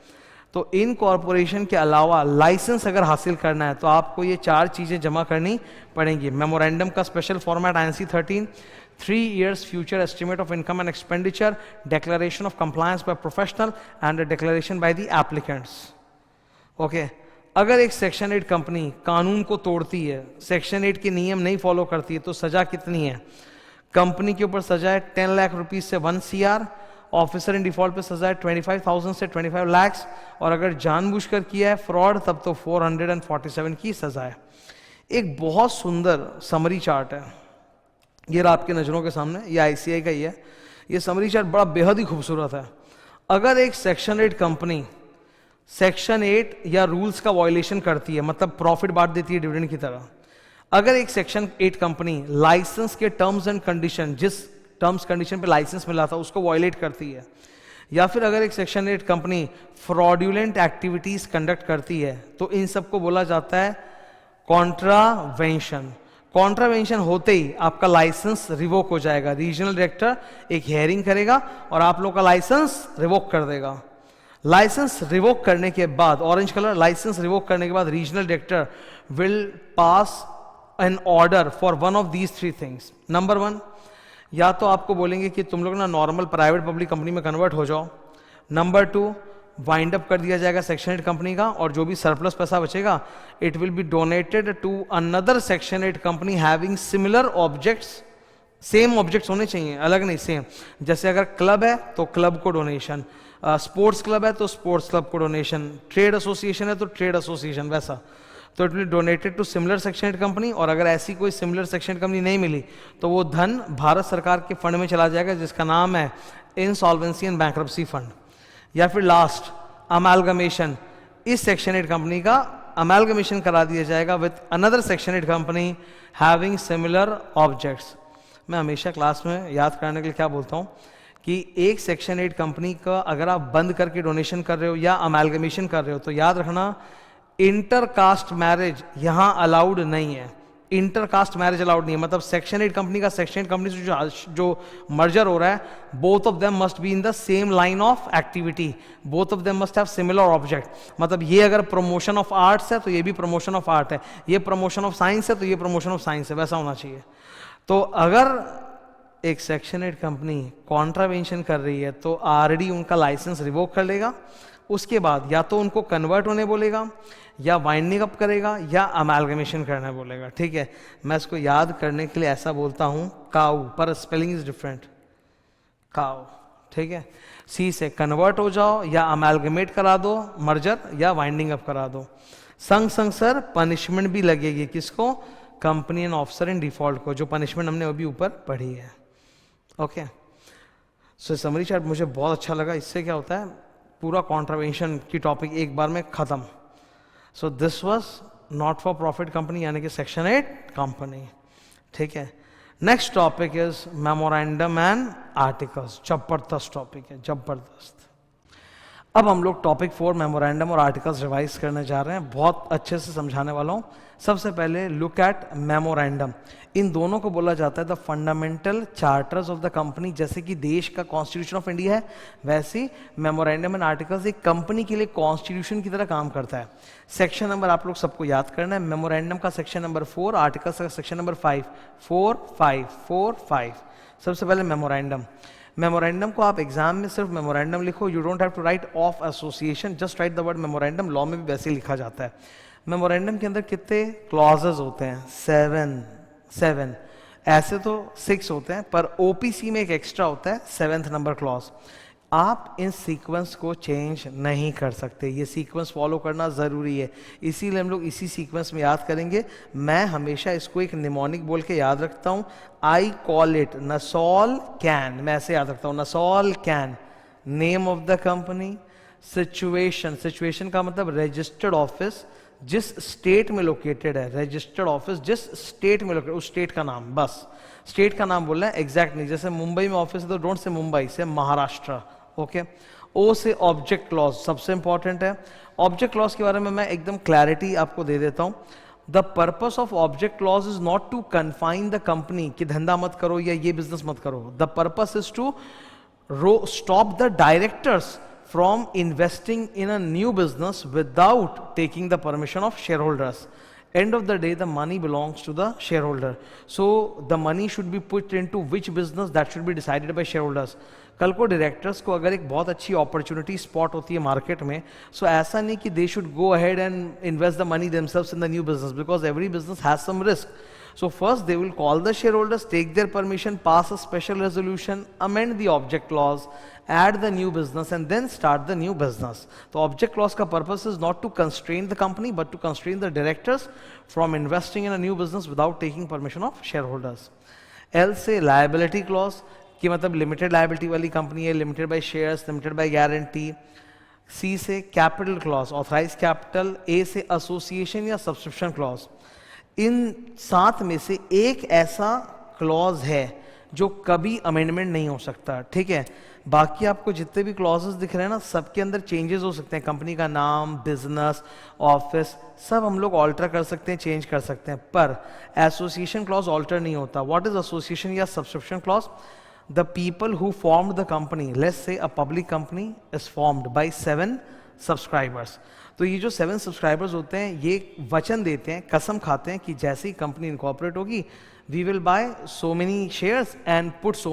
तो इन कॉर्पोरेशन के अलावा लाइसेंस अगर हासिल करना है तो आपको ये 4 चीजें जमा करनी पड़ेंगी। मेमोरेंडम का special format INC 13, 3 years future estimate of income and expenditure, declaration of compliance by professional and a declaration by the applicants. Okay. अगर एक सेक्शन 8 कंपनी कानून को तोड़ती है, सेक्शन 8 के नियम नहीं फॉलो करती है, तो सजा कितनी है, कंपनी के ऊपर सजा है 10 लाख रुपीज से 1 CR, ऑफिसर इन डिफॉल्ट पे सजा है 25,000 से 25 लाख, और अगर जानबूझकर किया है फ्रॉड तब तो 447 की सजा है। एक बहुत सुंदर समरी चार्ट है, ये रहा आपके नजरों के सामने, ये ICI का ही है। ये समरी चार्ट बड़ा बेहद ही खूबसूरत है। अगर एक सेक्शन 8 कंपनी सेक्शन 8 या रूल्स का वायलेशन करती है, मतलब प्रॉफिट बांट देती है डिविडेंड की तरह, अगर एक सेक्शन 8 कंपनी लाइसेंस के टर्म्स एंड कंडीशन, जिस टर्म्स कंडीशन पे लाइसेंस मिला था उसको वायलेट करती है, या फिर अगर एक section 8 company fraudulent activities conduct करती है, तो इन सबको बोला जाता है कॉन्ट्रावेंशन। कॉन्ट्रावेंशन होते ही आपका लाइसेंस रिवोक हो जाएगा। रीजनल डायरेक्टर एक हियरिंग करेगा और आप लोग का लाइसेंस रिवोक कर देगा। लाइसेंस रिवोक करने के बाद, ऑरेंज कलर, लाइसेंस रिवोक करने के बाद regional director will pass an order for one of these 3 things. Number 1, या तो आपको बोलेंगे कि तुम लोग ना नॉर्मल प्राइवेट पब्लिक कंपनी में कन्वर्ट हो जाओ। नंबर 2, वाइंड अप कर दिया जाएगा सेक्शन 8 कंपनी का, और जो भी सरप्लस पैसा बचेगा it will be donated to another section 8 company having similar objects. Same objects होने चाहिए, अलग नहीं, सेम। जैसे अगर क्लब है तो क्लब को डोनेशन, स्पोर्ट्स क्लब है तो स्पोर्ट्स क्लब को डोनेशन, ट्रेड एसोसिएशन है तो ट्रेड एसोसिएशन, वैसा। तो it will donated to similar section 8 company, और अगर ऐसी कोई सिमिलर सेक्शन 8 कंपनी नहीं मिली तो वो धन भारत सरकार के फंड में चला जाएगा, जिसका नाम है इंसॉल्वेंसी एंड बैंक्रप्सी फंड। या फिर लास्ट, अमालगमेशन, इस सेक्शन 8 कंपनी का अमालगमेशन करा दिया जाएगा with another section 8 company having similar objects. मैं हमेशा क्लास में याद कराने के लिए क्या बोलता हूँ कि एक सेक्शन 8 कंपनी का अगर आप बंद करके डोनेशन कर रहे हो या अमालगमेशन कर रहे हो तो याद रखना इंटरकास्ट मैरिज यहां अलाउड नहीं है। इंटरकास्ट मैरिज अलाउड नहीं है, मतलब सेक्शन 8 कंपनी का सेक्शन 8 कंपनी से जो मर्जर हो रहा है, both of them must be in the same line of activity, both of them must have similar object. मतलब ये अगर प्रमोशन ऑफ आर्ट्स है तो ये भी प्रमोशन ऑफ आर्ट है, ये प्रमोशन ऑफ साइंस है तो ये प्रमोशन ऑफ साइंस है, वैसा होना चाहिए। तो अगर एक सेक्शन 8 कंपनी कॉन्ट्रावेंशन कर रही है तो ऑलरेडी उनका लाइसेंस रिवोक कर लेगा, उसके बाद या तो उनको कन्वर्ट होने बोलेगा, या वाइंडिंग अप करेगा, या अमेलगमेशन करने बोलेगा। ठीक है, मैं इसको याद करने के लिए ऐसा बोलता हूं काउ, पर स्पेलिंग इज डिफरेंट, काउ। ठीक है, सी से कन्वर्ट हो जाओ, या अमेलगमेट करा दो मर्जर, या वाइंडिंग अप करा दो। संग संग सर पनिशमेंट भी लगेगी, किसको? Company and officer in default को, जो पनिशमेंट हमने अभी ऊपर पढ़ी है। ओके, सो समरी चार्ट मुझे बहुत अच्छा लगा, इससे क्या होता है पूरा कॉन्ट्रावेंशन की टॉपिक एक बार में खत्म। So this was not for profit company, यानी कि सेक्शन 8 कंपनी। ठीक है, next topic is memorandum and articles. जबरदस्त टॉपिक है, जबरदस्त। अब हम लोग टॉपिक 4 मेमोरेंडम और आर्टिकल्स रिवाइज करने जा रहे हैं, बहुत अच्छे से समझाने वाला हूं। सबसे पहले लुक एट मेमोरेंडम। इन दोनों को बोला जाता है the fundamental charters of the company. जैसे कि देश का कॉन्स्टिट्यूशन ऑफ इंडिया है, वैसे मेमोरेंडम एंड आर्टिकल्स एक कंपनी के लिए कॉन्स्टिट्यूशन की तरह काम करता है। सेक्शन नंबर आप लोग सबको याद करना है, मेमोरेंडम का सेक्शन नंबर 4, आर्टिकल्स का सेक्शन नंबर 5, 4 5 4 5। सबसे पहले मेमोरेंडम। मेमोरेंडम को आप एग्जाम में सिर्फ मेमोरेंडम लिखो, you don't have to write of association, just write the word memorandum. Law में भी वैसे ही लिखा जाता है। मेमोरेंडम के अंदर कितने क्लॉजेस होते हैं? 7। ऐसे तो 6 होते हैं, पर ओपीसी में एक एक्स्ट्रा होता है 7th नंबर क्लॉज। आप इन सीक्वेंस को चेंज नहीं कर सकते, ये सीक्वेंस फॉलो करना जरूरी है, इसीलिए हम लोग इसी सीक्वेंस में याद करेंगे। मैं हमेशा इसको एक निमोनिक बोल के याद रखता हूं, I call it nasol can. मैं ऐसे याद रखता हूं, nasol can, name of the company, situation. Situation का मतलब रजिस्टर्ड ऑफिस जिस स्टेट में लोकेटेड है, रजिस्टर्ड ऑफिस जिस स्टेट में लोकेटेड, उस स्टेट का नाम, बस स्टेट का नाम बोलना है, एग्जैक्ट नहीं। जैसे मुंबई में ऑफिस है तो डोंट से मुंबई, से महाराष्ट्र। ओके, ओ से ऑब्जेक्ट क्लॉज, सबसे इंपॉर्टेंट है। ऑब्जेक्ट क्लॉज के बारे में मैं एकदम क्लैरिटी आपको दे देता हूं। The purpose of object clause is not to confine the company, कि धंधा मत करो या ये बिजनेस मत करो। The purpose is to stop the directors from investing in a new business without taking the permission of shareholders. End of the day, the money belongs to the shareholder. So the money should be put into which business, that should be decided by shareholders. कल को डायरेक्टर्स को अगर एक बहुत अच्छी अपॉर्चुनिटी स्पॉट होती है मार्केट में, सो ऐसा नहीं कि they should go ahead and invest the money themselves in the new business, because every business has some risk. So first they will call the shareholders, take their permission, pass a special resolution, amend the object clause, add the new business and then start the new business. So object clause का purpose is not to constrain the company but to constrain the directors from investing in a new business without taking permission of shareholders. L से liability clause कि मतलब limited liability वाली company है, limited by shares, limited by guarantee. C से capital clause, authorized capital. A से association या subscription clause. इन 7 में से एक ऐसा क्लॉज है जो कभी अमेंडमेंट नहीं हो सकता. ठीक है, बाकी आपको जितने भी क्लॉजेस दिख रहे हैं ना, सबके अंदर चेंजेस हो सकते हैं. कंपनी का नाम, बिजनेस, ऑफिस, सब हम लोग ऑल्टर कर सकते हैं, चेंज कर सकते हैं, पर एसोसिएशन क्लॉज ऑल्टर नहीं होता. व्हाट इज एसोसिएशन या subscription clause? The people who formed the company, let's say a public company is formed by 7 subscribers. तो ये जो 7 सब्सक्राइबर्स होते हैं, ये वचन देते हैं, कसम खाते हैं कि जैसे ही कंपनी इनकॉर्पोरेट होगी, we will buy so many shares and put so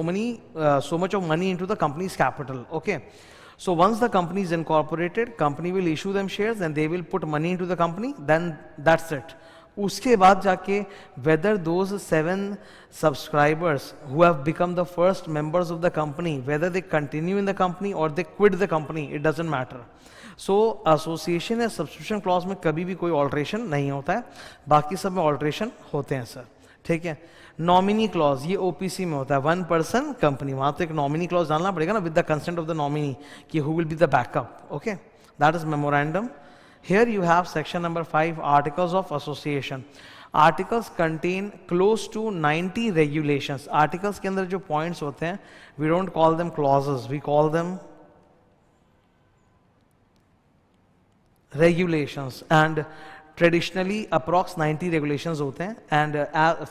much of money into the company's capital. Okay, so once the company is incorporated, company will issue them shares and they will put money into the company, then that's it. उसके बाद जाके whether those 7 subscribers who have become the first members of the company, whether they continue in the company or they quit the company, it doesn't matter. So association या सब्सक्रिप्शन क्लॉज में कभी भी कोई ऑल्ट्रेशन नहीं होता है, बाकी सब में ऑल्ट्रेशन होते हैं सर. ठीक है, नॉमिनी क्लॉज ये ओपीसी में होता है, 1 पर्सन कंपनी, वहां तो एक नॉमिनी क्लॉज डालना पड़ेगा ना, with the consent of the nominee, कि who will be the backup. Okay, that is memorandum. Here you have section number 5, articles of association. Articles contain close to 90 regulations. Articles के अंदर जो पॉइंट्स होते हैं, we don't call them clauses, we call them regulations. And traditionally approx 90 regulations होते हैं, and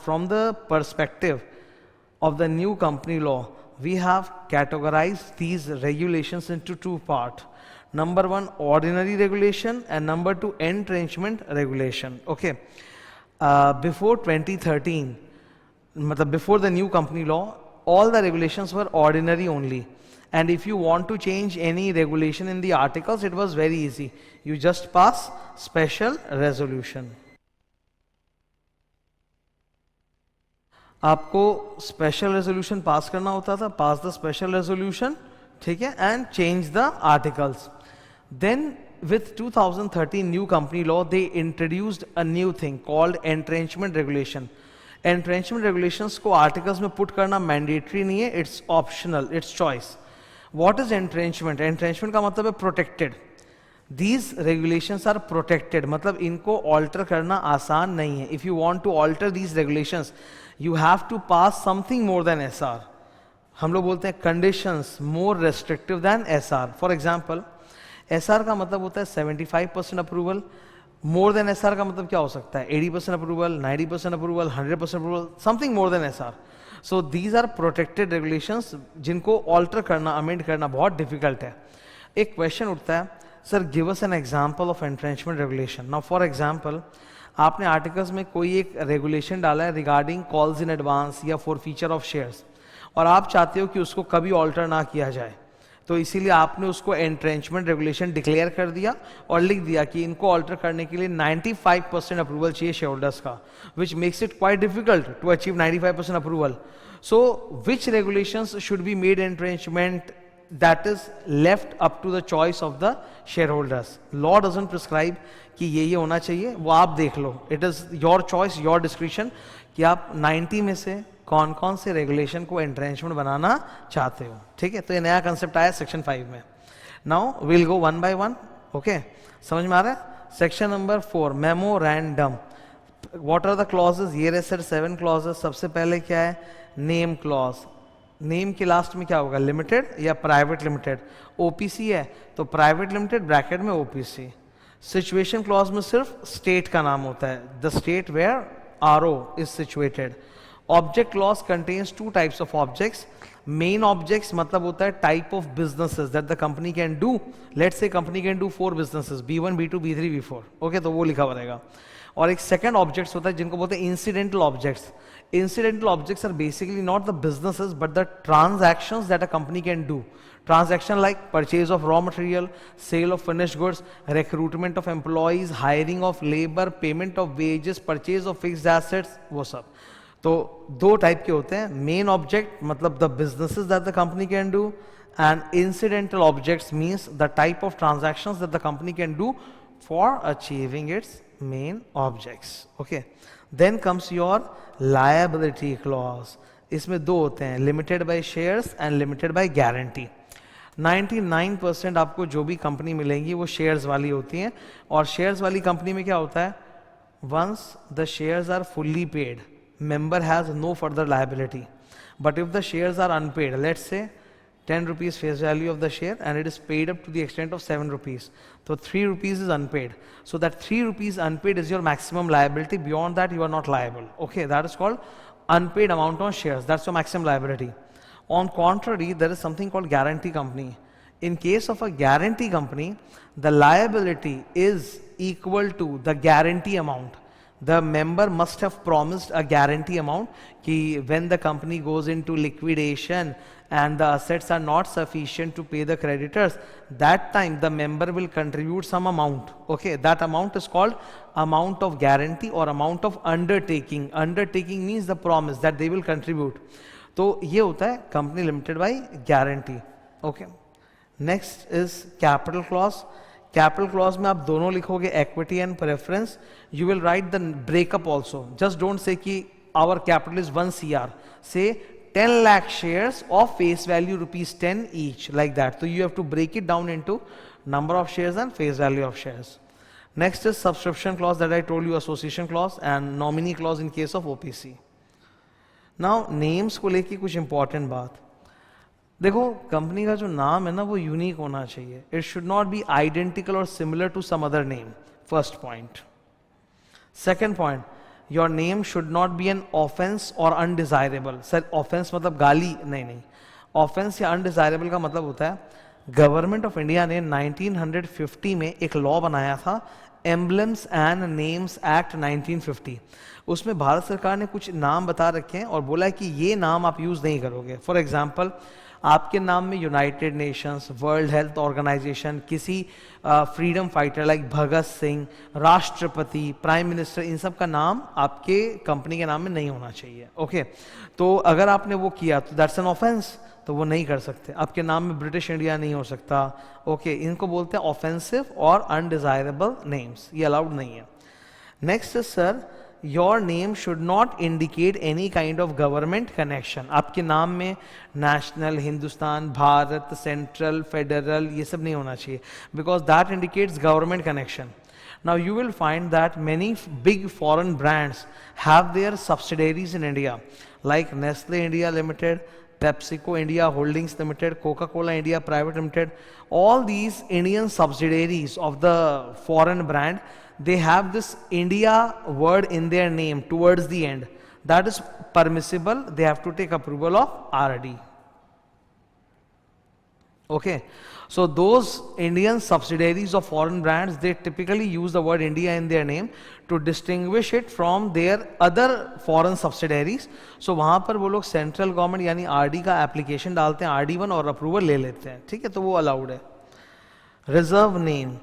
from the perspective of the new company law, we have categorized these regulations into two parts. Number one, ordinary regulation, and number two, entrenchment regulation. Okay. Before 2013, before the new company law, all the regulations were ordinary only. And if you want to change any regulation in the articles, it was very easy. You just pass special resolution. आपको स्पेशल रेजोल्यूशन पास करना होता था, पास द स्पेशल रेजोल्यूशन, ठीक है, and change the articles. Then with 2013 new company law they introduced a new thing called entrenchment regulation. Entrenchment regulations को आर्टिकल्स में पुट करना मैंडेटरी नहीं है, it's optional, it's choice. What is entrenchment? Entrenchment का मतलब है protected. These regulations are protected, मतलब इनको ऑल्टर करना आसान नहीं है. If you want to alter these regulations you have to pass something more than SR. हम लोग बोलते हैं conditions more restrictive than SR. For example, SR का मतलब होता है 75% approval. More than SR का मतलब क्या हो सकता है? 80% approval, 90% approval, 100% approval, something more than SR. So these are protected regulations जिनको alter करना, amend करना बहुत difficult है. एक question उठता है, sir give us an example of entrenchment regulation. Now for example, आपने आर्टिकल्स में कोई एक रेगुलेशन डाला है रिगार्डिंग कॉल्स इन एडवांस या फॉर फीचर ऑफ शेयर्स, और आप चाहते हो कि उसको कभी ऑल्टर ना किया जाए, तो इसीलिए आपने उसको एंट्रेंचमेंट रेगुलेशन डिक्लेयर कर दिया और लिख दिया कि इनको ऑल्टर करने के लिए 95% अप्रूवल चाहिए शेयर होल्डर्स का, which makes it quite difficult to achieve 95% approval. So which regulations should be made entrenchment? That is left up to the choice of the shareholders. Law doesn't prescribe कि ये होना चाहिए, वो आप देख लो. It is your choice, your discretion कि आप 90 में से कौन कौन से रेगुलेशन को एंट्रेंचमेंट बनाना चाहते हो. ठीक है, तो ये नया कंसेप्ट आया सेक्शन 5 में. Now will go one by one. Okay, समझ में आ रहा है? Section number 4, memorandum. What are the clauses? ये रहे सर 7 क्लॉजेस. सबसे पहले क्या है? Name clause. नेम के लास्ट में क्या होगा? लिमिटेड या प्राइवेट लिमिटेड. ओपीसी है तो प्राइवेट लिमिटेड ब्रैकेट में ओपीसी. सिचुएशन क्लॉज में सिर्फ स्टेट का नाम होता है, the state where RO is situated. Object clause contains 2 types of objects. Main objects मतलब होता है type of businesses that the company can do. Let's say company can do 4 businesses, B1, B2, B3, B4. Okay, तो वो लिखा हुआ रहेगा. और एक सेकंड ऑब्जेक्ट्स होता है जिनको बोलते हैं incidental objects. Incidental objects are basically not the businesses but the transactions that a company can do. Transaction like purchase of raw material, sale of finished goods, recruitment of employees, hiring of labor, payment of wages, purchase of fixed assets, वो सब. तो 2 टाइप के होते हैं. मेन ऑब्जेक्ट मतलब the businesses that the company can do, and incidental objects means the type of transactions that the company can do for achieving its main objects. Okay. Then comes your liability clause. इसमें 2 होते हैं, limited by shares and limited by guarantee. 99% आपको जो भी कंपनी मिलेंगी वो शेयर्स वाली होती हैं. और शेयर्स वाली कंपनी में क्या होता है? Once the shares are fully paid, member has no further liability. But if the shares are unpaid, let's say 10 rupees face value of the share and it is paid up to the extent of 7 rupees. So 3 rupees is unpaid. So that 3 rupees unpaid is your maximum liability. Beyond that, you are not liable. Okay, that is called unpaid amount on shares. That's your maximum liability. On contrary, there is something called guarantee company. In case of a guarantee company, the liability is equal to the guarantee amount. The member must have promised a guarantee amount कि when the company goes into liquidation and the assets are not sufficient to pay the creditors, that time the member will contribute some amount. Okay, that amount is called amount of guarantee or amount of undertaking. Undertaking means the promise that they will contribute. तो ये होता है company limited by guarantee. Okay. Next is capital clause. Capital clause में आप दोनों लिखोगे equity and preference. You will write the breakup also. Just don't say कि our capital is 1 CR. Say 10 lakh shares of face value rupees 10 each, like that. So you have to break it down into number of shares and face value of shares. Next is subscription clause that I told you, association clause and nominee clause in case of OPC. Now names को लेके कुछ important बात. देखो कंपनी का जो नाम है ना वो यूनिक होना चाहिए. It should not be identical or similar to some other name. First point. Second point, your name should not be an offence or undesirable. Sir offence मतलब गाली? नहीं. ऑफेंस या अनडिजायरेबल का मतलब होता है, गवर्नमेंट ऑफ इंडिया ने 1950 में एक लॉ बनाया था, एम्बलम्स एंड नेम्स एक्ट 1950. उसमें भारत सरकार ने कुछ नाम बता रखे हैं और बोला है कि ये नाम आप यूज नहीं करोगे. फॉर एग्जाम्पल, आपके नाम में United Nations, World Health Organization, किसी freedom fighter like Bhagat Singh, राष्ट्रपति, प्राइम मिनिस्टर, इन सब का नाम आपके कंपनी के नाम में नहीं होना चाहिए. ओके, तो अगर आपने वो किया तो दैट्स एन ऑफेंस, तो वो नहीं कर सकते. आपके नाम में ब्रिटिश इंडिया नहीं हो सकता. ओके, इनको बोलते हैं ऑफेंसिव और अनडिजायरेबल नेम्स, ये अलाउड नहीं है. Next is sir, your name should not indicate any kind of government connection. आपके नाम में national, Hindustan, Bharat, central, federal, ये सब नहीं होना चाहिए, because that indicates government connection. Now you will find that many big foreign brands have their subsidiaries in India, like Nestle India Limited, PepsiCo India Holdings Limited, Coca-Cola India Private Limited. All these Indian subsidiaries of the foreign brand, they have this India word in their name towards the end. That is permissible. They have to take approval of RD. Okay, so those Indian subsidiaries of foreign brands, they typically use the word India in their name to distinguish it from their other foreign subsidiaries. So वहाँ पर वो लोग सेंट्रल गवर्नमेंट यानी RD का एप्लीकेशन डालते हैं, RD1 और अप्रूवल ले लेते हैं. ठीक है, तो वो अलाउड है. Reserve name,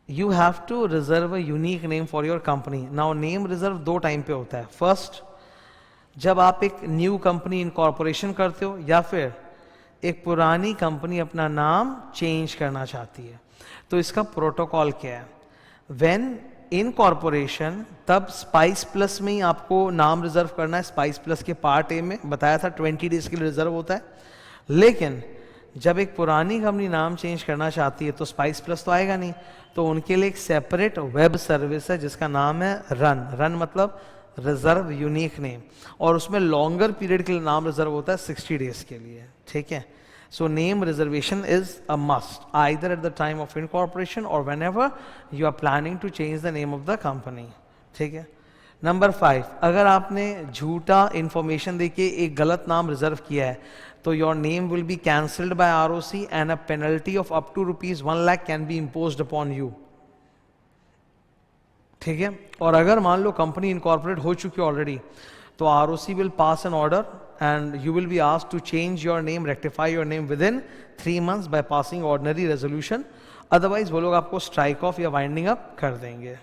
you have to reserve a unique name for your company. Now name reserve दो टाइम पे होता है. फर्स्ट, जब आप एक न्यू कंपनी इनकॉर्पोरेशन करते हो या फिर एक पुरानी कंपनी अपना नाम चेंज करना चाहती है, तो इसका प्रोटोकॉल क्या है. व्हेन इन कॉर्पोरेशन, तब स्पाइस प्लस में ही आपको नाम रिजर्व करना है. स्पाइस प्लस के पार्ट ए में बताया था 20 डेज के लिए रिजर्व होता है. लेकिन जब एक पुरानी कंपनी नाम चेंज करना चाहती है तो स्पाइस प्लस तो आएगा नहीं, तो उनके लिए एक सेपरेट वेब सर्विस है जिसका नाम है रन मतलब रिजर्व यूनिक नेम, और उसमें लॉन्गर पीरियड के लिए नाम रिजर्व होता है 60 डेज के लिए. ठीक है, so name reservation is a must, either at the time of incorporation or whenever you are planning to change the name of the company. ठीक है. नंबर 5, अगर आपने झूठा इंफॉर्मेशन देके एक गलत नाम रिजर्व किया है तो your name will be cancelled by ROC and a penalty of up to ₹1 lakh can be imposed upon you. ठीक है, और अगर मान लो कंपनी इनकॉर्पोरेट हो चुकी है ऑलरेडी, तो ROC will pass an order and you will be asked to change your name, rectify your name within 3 months by passing ordinary resolution. Otherwise वो लोग आपको स्ट्राइक ऑफ या वाइंडिंग अप कर देंगे.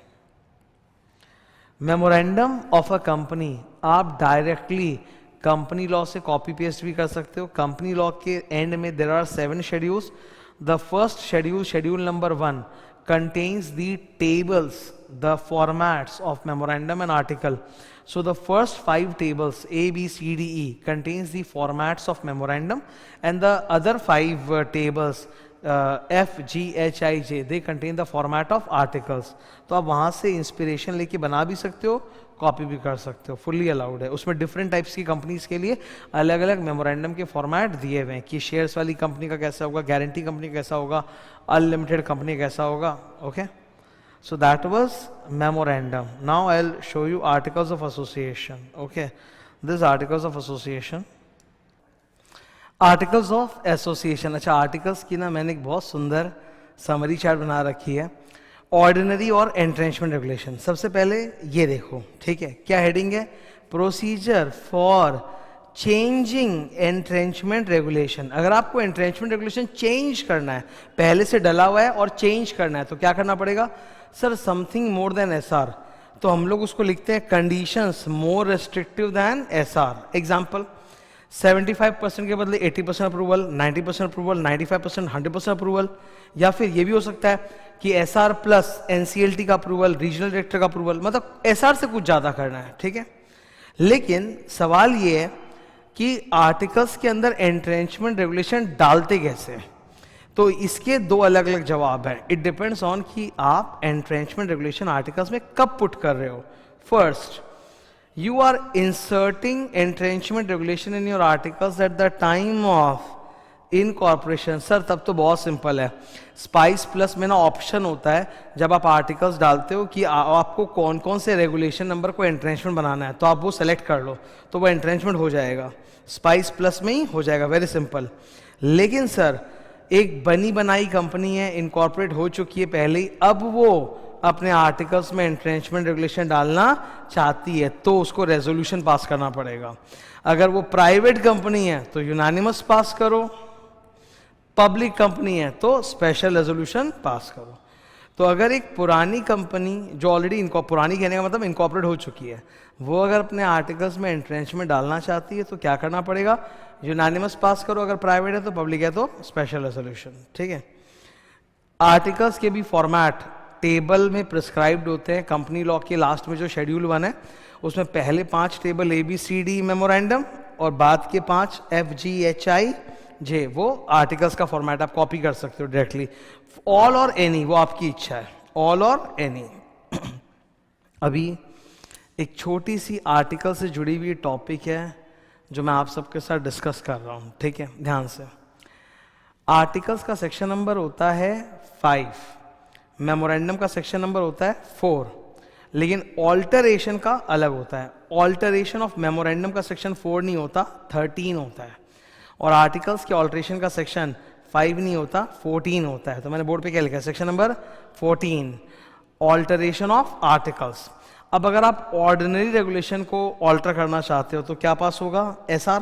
मेमोरेंडम ऑफ अ कंपनी आप डायरेक्टली कंपनी लॉ से कॉपी पेस्ट भी कर सकते हो. कंपनी लॉ के एंड में there are 7 schedules. The first schedule, schedule number 1, contains the tables, the formats of memorandum and article. So the first 5 tables A, B, C, D, E contains the formats of memorandum, and the other 5 tables F, G, H, I, J, they contain the format of articles. तो आप वहाँ से इंस्पिरेशन लेके बना भी सकते हो, कॉपी भी कर सकते हो, फुल्ली अलाउड है. उसमें डिफरेंट टाइप्स की कंपनीज के लिए अलग अलग मेमोरेंडम के फॉर्मेट दिए हुए हैं कि शेयर्स वाली कंपनी का कैसा होगा, गारंटी कंपनी का कैसा होगा, अनलिमिटेड कंपनी कैसा होगा. Okay, so that was memorandum. Now I will show you articles of association. Okay, this articles of association. Articles of association, अच्छा आर्टिकल्स की ना मैंने एक बहुत सुंदर समरी चार्ट बना रखी है. ऑर्डिनरी और एंट्रेंचमेंट रेगुलेशन. सबसे पहले ये देखो, ठीक है, क्या हेडिंग है, procedure for changing entrenchment regulation. अगर आपको एंट्रेंचमेंट रेगुलेशन चेंज करना है, पहले से डला हुआ है और चेंज करना है, तो क्या करना पड़ेगा. Sir something more than SR, तो हम लोग उसको लिखते हैं कंडीशंस मोर रेस्ट्रिक्टिव देन SR. एग्जाम्पल, 75% के बदले 80% अप्रूवल, 90% अप्रूवल, 95%, 100% अप्रूवल. या फिर ये भी हो सकता है कि SR प्लस NCLT का अप्रूवल, रीजनल डायरेक्टर का अप्रूवल, मतलब SR से कुछ ज्यादा करना है. ठीक है, लेकिन सवाल ये है कि आर्टिकल्स के अंदर एंट्रेंचमेंट रेगुलेशन डालते कैसे. तो इसके 2 अलग अलग जवाब हैं. इट डिपेंड्स ऑन कि आप एंट्रेंचमेंट रेगुलेशन आर्टिकल्स में कब पुट कर रहे हो. First, you are inserting entrenchment regulation in your articles at the time of incorporation. Sir तब तो बहुत सिंपल है, स्पाइस प्लस में ना ऑप्शन होता है जब आप आर्टिकल्स डालते हो कि आपको कौन कौन से रेगुलेशन नंबर को एंट्रेंचमेंट बनाना है, तो आप वो सेलेक्ट कर लो तो वो एंट्रेंचमेंट हो जाएगा, स्पाइस प्लस में ही हो जाएगा, वेरी सिंपल। लेकिन सर एक बनी बनाई कंपनी है, इनकॉर्पोरेट हो चुकी है पहले ही, अब वो अपने आर्टिकल्स में एंट्रेंचमेंट रेगुलेशन डालना चाहती है तो उसको रेजोल्यूशन पास करना पड़ेगा। अगर वो प्राइवेट कंपनी है तो यूनानिमस पास करो, पब्लिक कंपनी है तो स्पेशल रेजोल्यूशन पास करो। तो अगर एक पुरानी कंपनी जो ऑलरेडी पुरानी कहने का मतलब इनकॉर्पोरेट हो चुकी है, वो अगर अपने आर्टिकल्स में एंट्रेंचमेंट डालना चाहती है तो क्या करना पड़ेगा, यूनानिमस पास करो, अगर प्राइवेट है तो, पब्लिक है तो स्पेशल रेजोल्यूशन। ठीक है। आर्टिकल्स के भी फॉर्मेट टेबल में प्रिस्क्राइब्ड होते हैं। कंपनी लॉ के लास्ट में जो शेड्यूल 1 है उसमें पहले 5 टेबल ABCD मेमोरेंडम और बाद के 5 FGHI वो आर्टिकल्स का फॉर्मेट आप कॉपी कर सकते हो डायरेक्टली। ऑल और एनी वो आपकी इच्छा है, ऑल और एनी। अभी एक छोटी सी आर्टिकल से जुड़ी हुई टॉपिक है जो मैं आप सबके साथ डिस्कस कर रहा हूं। ठीक है, ध्यान से। आर्टिकल्स का सेक्शन नंबर होता है 5, मेमोरेंडम का सेक्शन नंबर होता है 4, लेकिन ऑल्टरेशन का अलग होता है। ऑल्टरेशन ऑफ मेमोरेंडम का सेक्शन 4 नहीं होता, 13 होता है, और आर्टिकल्स के ऑल्टरेशन का सेक्शन 5 नहीं होता, 14 होता है। तो मैंने बोर्ड पे क्या लिखा है, section number 14, alteration of articles. अब अगर आप ऑर्डिनरी रेगुलेशन को ऑल्टर करना चाहते हो तो क्या पास होगा, SR।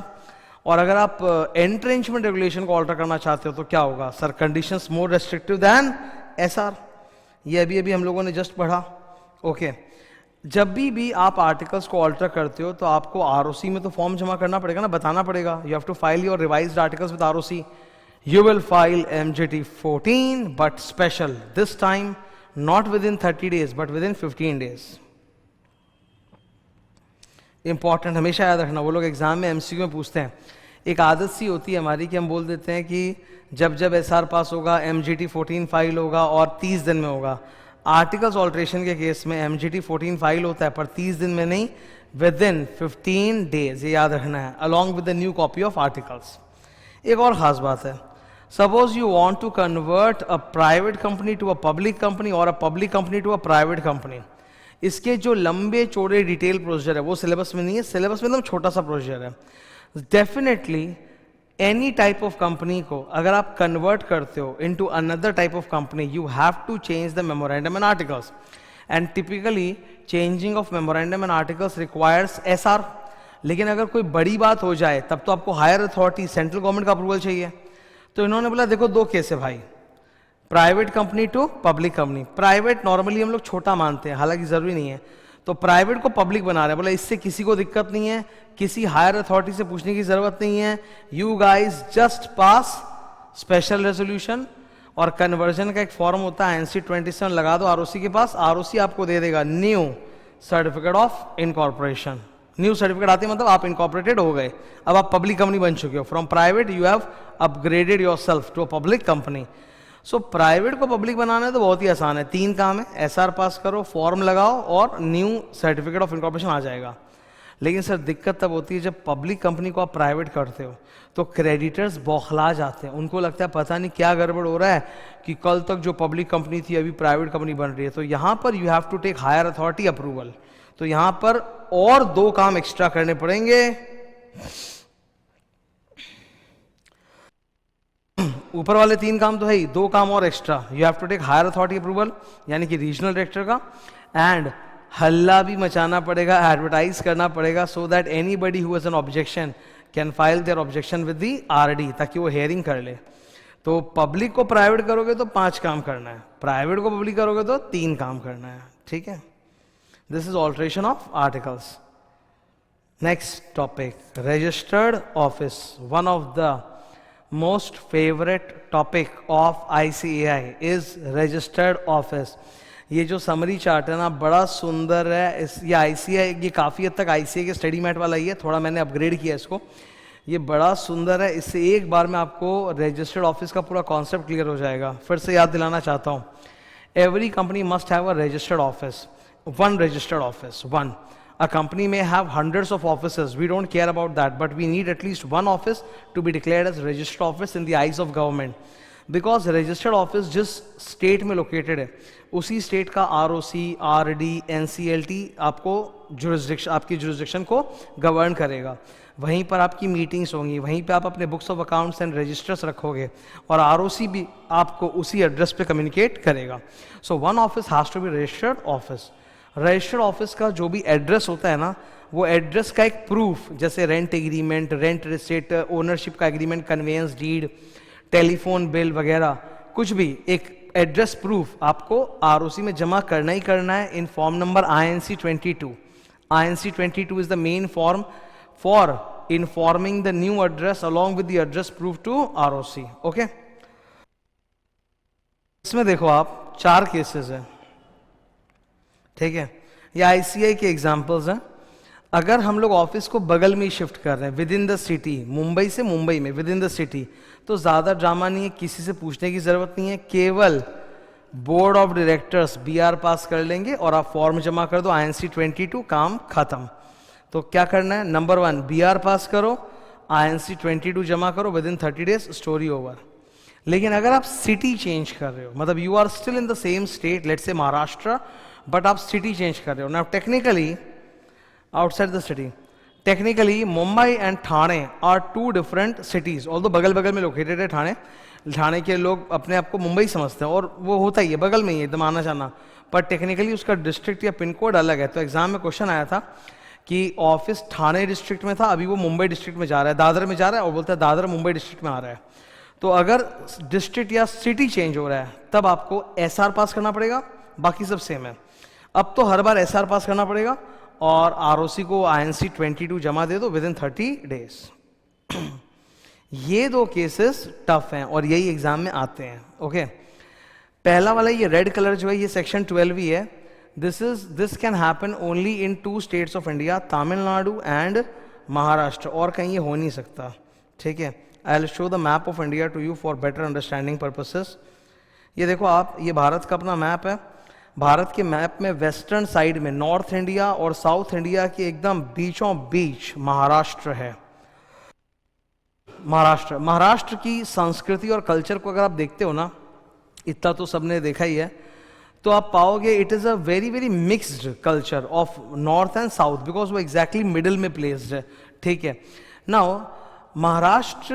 और अगर आप एंट्रेंचमेंट रेगुलेशन को ऑल्टर करना चाहते हो तो क्या होगा, सर कंडीशंस मोर रेस्ट्रिक्टिव देन SR। ये अभी अभी हम लोगों ने जस्ट पढ़ा। ओके, जब भी आप आर्टिकल्स को ऑल्टर करते हो तो आपको ROC में तो फॉर्म जमा करना पड़ेगा ना, बताना पड़ेगा, you have to file your revised articles with ROC। You will file MGT 14 but special, this time not within 30 days but within 15 days। Important, हमेशा याद रखना, वो लोग एग्जाम में MCQ में पूछते हैं। एक आदत सी होती है हमारी कि हम बोल देते हैं कि जब SR पास होगा MGT 14 फाइल होगा और 30 दिन में होगा। आर्टिकल्स ऑल्ट्रेशन के केस में MGT 14 फाइल होता है पर 30 दिन में नहीं, विद इन 15 days, ये याद रखना है, along with the new copy of articles. एक और खास बात है, suppose you want to convert a private company to a public company or a public company to a private company, इसके जो लंबे चौड़े डिटेल प्रोसीजर है वो सिलेबस में नहीं है, सिलेबस में एकदम छोटा सा प्रोसीजर है। Definitely any type of company को अगर आप कन्वर्ट करते हो into another type of company, you have to change the memorandum and articles, and typically changing of memorandum and articles requires SR। लेकिन अगर कोई बड़ी बात हो जाए तब तो आपको हायर अथॉरिटी, सेंट्रल गवर्नमेंट का अप्रूवल चाहिए। तो इन्होंने बोला देखो दो केस है भाई, private company to public company. Private normally हम लोग छोटा मानते हैं, हालांकि जरूरी नहीं है, तो प्राइवेट को पब्लिक बना रहे हैं। बोला इससे किसी को दिक्कत नहीं है, किसी हायर अथॉरिटी से पूछने की जरूरत नहीं है, you guys just pass special resolution. और कन्वर्जन का एक फॉर्म होता है NC 27 लगा दो ROC के पास, ROC आपको दे देगा new certificate of incorporation. New certificate आते मतलब आप इनकॉर्पोरेटेड हो गए, अब आप पब्लिक कंपनी बन चुके हो, from private you have upgraded yourself to a public company. So private को पब्लिक बनाना है तो बहुत ही आसान है, 3 काम है, SR पास करो, फॉर्म लगाओ और न्यू सर्टिफिकेट ऑफ इनकॉर्पोरेशन आ जाएगा। लेकिन सर दिक्कत तब होती है जब पब्लिक कंपनी को आप प्राइवेट करते हो तो क्रेडिटर्स बौखला जाते हैं, उनको लगता है पता नहीं क्या गड़बड़ हो रहा है कि कल तक जो पब्लिक कंपनी थी अभी प्राइवेट कंपनी बन रही है। तो यहाँ पर you have to take higher authority approval, तो यहाँ पर और 2 काम एक्स्ट्रा करने पड़ेंगे। ऊपर वाले 3 काम तो है ही, 2 काम और extra, you have to take higher authority approval यानी कि रीजनल डायरेक्टर का, एंड हल्ला भी मचाना पड़ेगा, एडवर्टाइज करना पड़ेगा, so that anybody who has an objection can file there objection with the RD, ताकि वो हेयरिंग कर ले। तो पब्लिक को प्राइवेट करोगे तो 5 काम करना है, प्राइवेट को पब्लिक करोगे तो 3 काम करना है। ठीक है, this is alteration of articles. Next topic, registered office, one of the most favorite topic of ICAI is registered office। ये जो समरी चार्ट है ना बड़ा सुंदर है, ये ICAI, ये काफ़ी हद तक ICAI के स्टडी मैट वाला ही है, थोड़ा मैंने अपग्रेड किया इसको, ये बड़ा सुंदर है। इससे एक बार में आपको रजिस्टर्ड ऑफिस का पूरा कॉन्सेप्ट क्लियर हो जाएगा। फिर से याद दिलाना चाहता हूँ, every company must have a registered office, one registered office, one. A company may have hundreds of offices. We don't care about that, but we need at least one office to be declared as registered office in the eyes of government. Because registered office जिस state में located है, उसी state का ROC, RD, NCLT आपको jurisdiction, आपकी jurisdiction को govern करेगा. वहीं पर आपकी मीटिंग्स होंगी, वहीं पे आप अपने books of accounts and registers रखोगे और आरओसी भी आपको उसी एड्रेस पे कम्युनिकेट करेगा. So one office has to be registered office. Registered office का जो भी एड्रेस होता है ना, वो एड्रेस का एक प्रूफ, जैसे rent agreement, rent receipt, ownership का agreement, conveyance deed, telephone bill वगैरह, कुछ भी एक एड्रेस प्रूफ आपको आरओसी में जमा करना ही करना है in form number INC 22. INC 22 is the main form for informing the new address along with the address proof to ROC. Okay? इसमें देखो आप 4 केसेस हैं, ठीक है. ये ICI के एग्जांपल्स हैं. अगर हम लोग ऑफिस को बगल में ही शिफ्ट कर रहे हैं with in the city, Mumbai से मुंबई में विद इन द सिटी, तो ज़्यादा ड्रामा नहीं है, किसी से पूछने की ज़रूरत नहीं है. केवल बोर्ड ऑफ डायरेक्टर्स BR पास कर लेंगे और आप फॉर्म जमा कर दो INC 22, काम खत्म. तो क्या करना है? नंबर 1 BR पास करो, INC 22 जमा करो, within 30 days, story over. लेकिन अगर आप सिटी चेंज कर रहे हो, मतलब you are still in the same state, let's say Maharashtra, but आप सिटी चेंज कर रहे हो. Now technically outside the city, technically Mumbai and Thane are 2 different cities. Although बगल बगल में लोकेटेड है ठाणे. ठाणे के लोग अपने आप को मुंबई समझते हैं और वो होता ही है, बगल में ही एकदम आना जाना, पर टेक्निकली उसका डिस्ट्रिक्ट या पिन कोड अलग है. तो एग्जाम में क्वेश्चन आया था कि ऑफिस ठाणे डिस्ट्रिक्ट में था, अभी वो मुंबई डिस्ट्रिक्ट में जा रहा है, दादर में जा रहा है, और बोलता है दादर मुंबई डिस्ट्रिक्ट में आ रहा है. तो अगर डिस्ट्रिक्ट या सिटी चेंज हो रहा है तब आपको SR पास करना पड़ेगा, बाकी सब सेम है. अब तो हर बार SR पास करना पड़ेगा और ROC को INC 22 जमा दे दो विद इन 30 डेज. ये 2 केसेस टफ हैं और यही एग्जाम में आते हैं. ओके, पहला वाला ये रेड कलर जो है, ये सेक्शन 12 ही है. This can happen only in 2 states of India, Tamil Nadu and Maharashtra, और कहीं ये हो नहीं सकता. ठीक है, I will show the map of India to you for better understanding purposes. ये देखो आप, ये भारत का अपना मैप है. भारत के मैप में वेस्टर्न साइड में नॉर्थ इंडिया और साउथ इंडिया के एकदम बीचों बीच महाराष्ट्र है. महाराष्ट्र की संस्कृति और कल्चर को अगर आप देखते हो ना, इतना तो सबने देखा ही है, तो आप पाओगे it is a very very mixed culture of north and south, because वो एग्जैक्टली मिडिल में प्लेस्ड है. ठीक है, नाउ महाराष्ट्र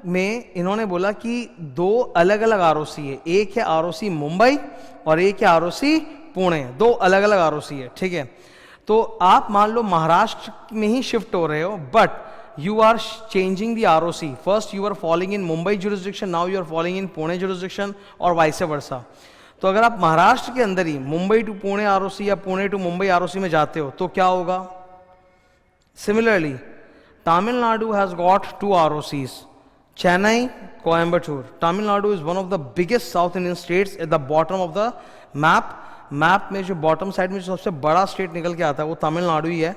में इन्होंने बोला कि 2 अलग अलग ROC है. एक है ROC मुंबई और एक है ROC पुणे. 2 अलग अलग ROC है. ठीक है, तो आप मान लो महाराष्ट्र में ही शिफ्ट हो रहे हो, but you are changing the ROC. First you are falling in Mumbai jurisdiction, now you are falling in Pune jurisdiction, और vice versa. तो अगर आप महाराष्ट्र के अंदर ही मुंबई टू पुणे ROC या पुणे टू मुंबई ROC में जाते हो तो क्या होगा? Similarly Tamil Nadu has got 2 ROCs, Chennai, Coimbatore. Tamil Nadu is one of the biggest south Indian states at the bottom of the map में जो बॉटम साइड में जो सबसे बड़ा स्टेट निकल के आता है वो तमिलनाडु ही है.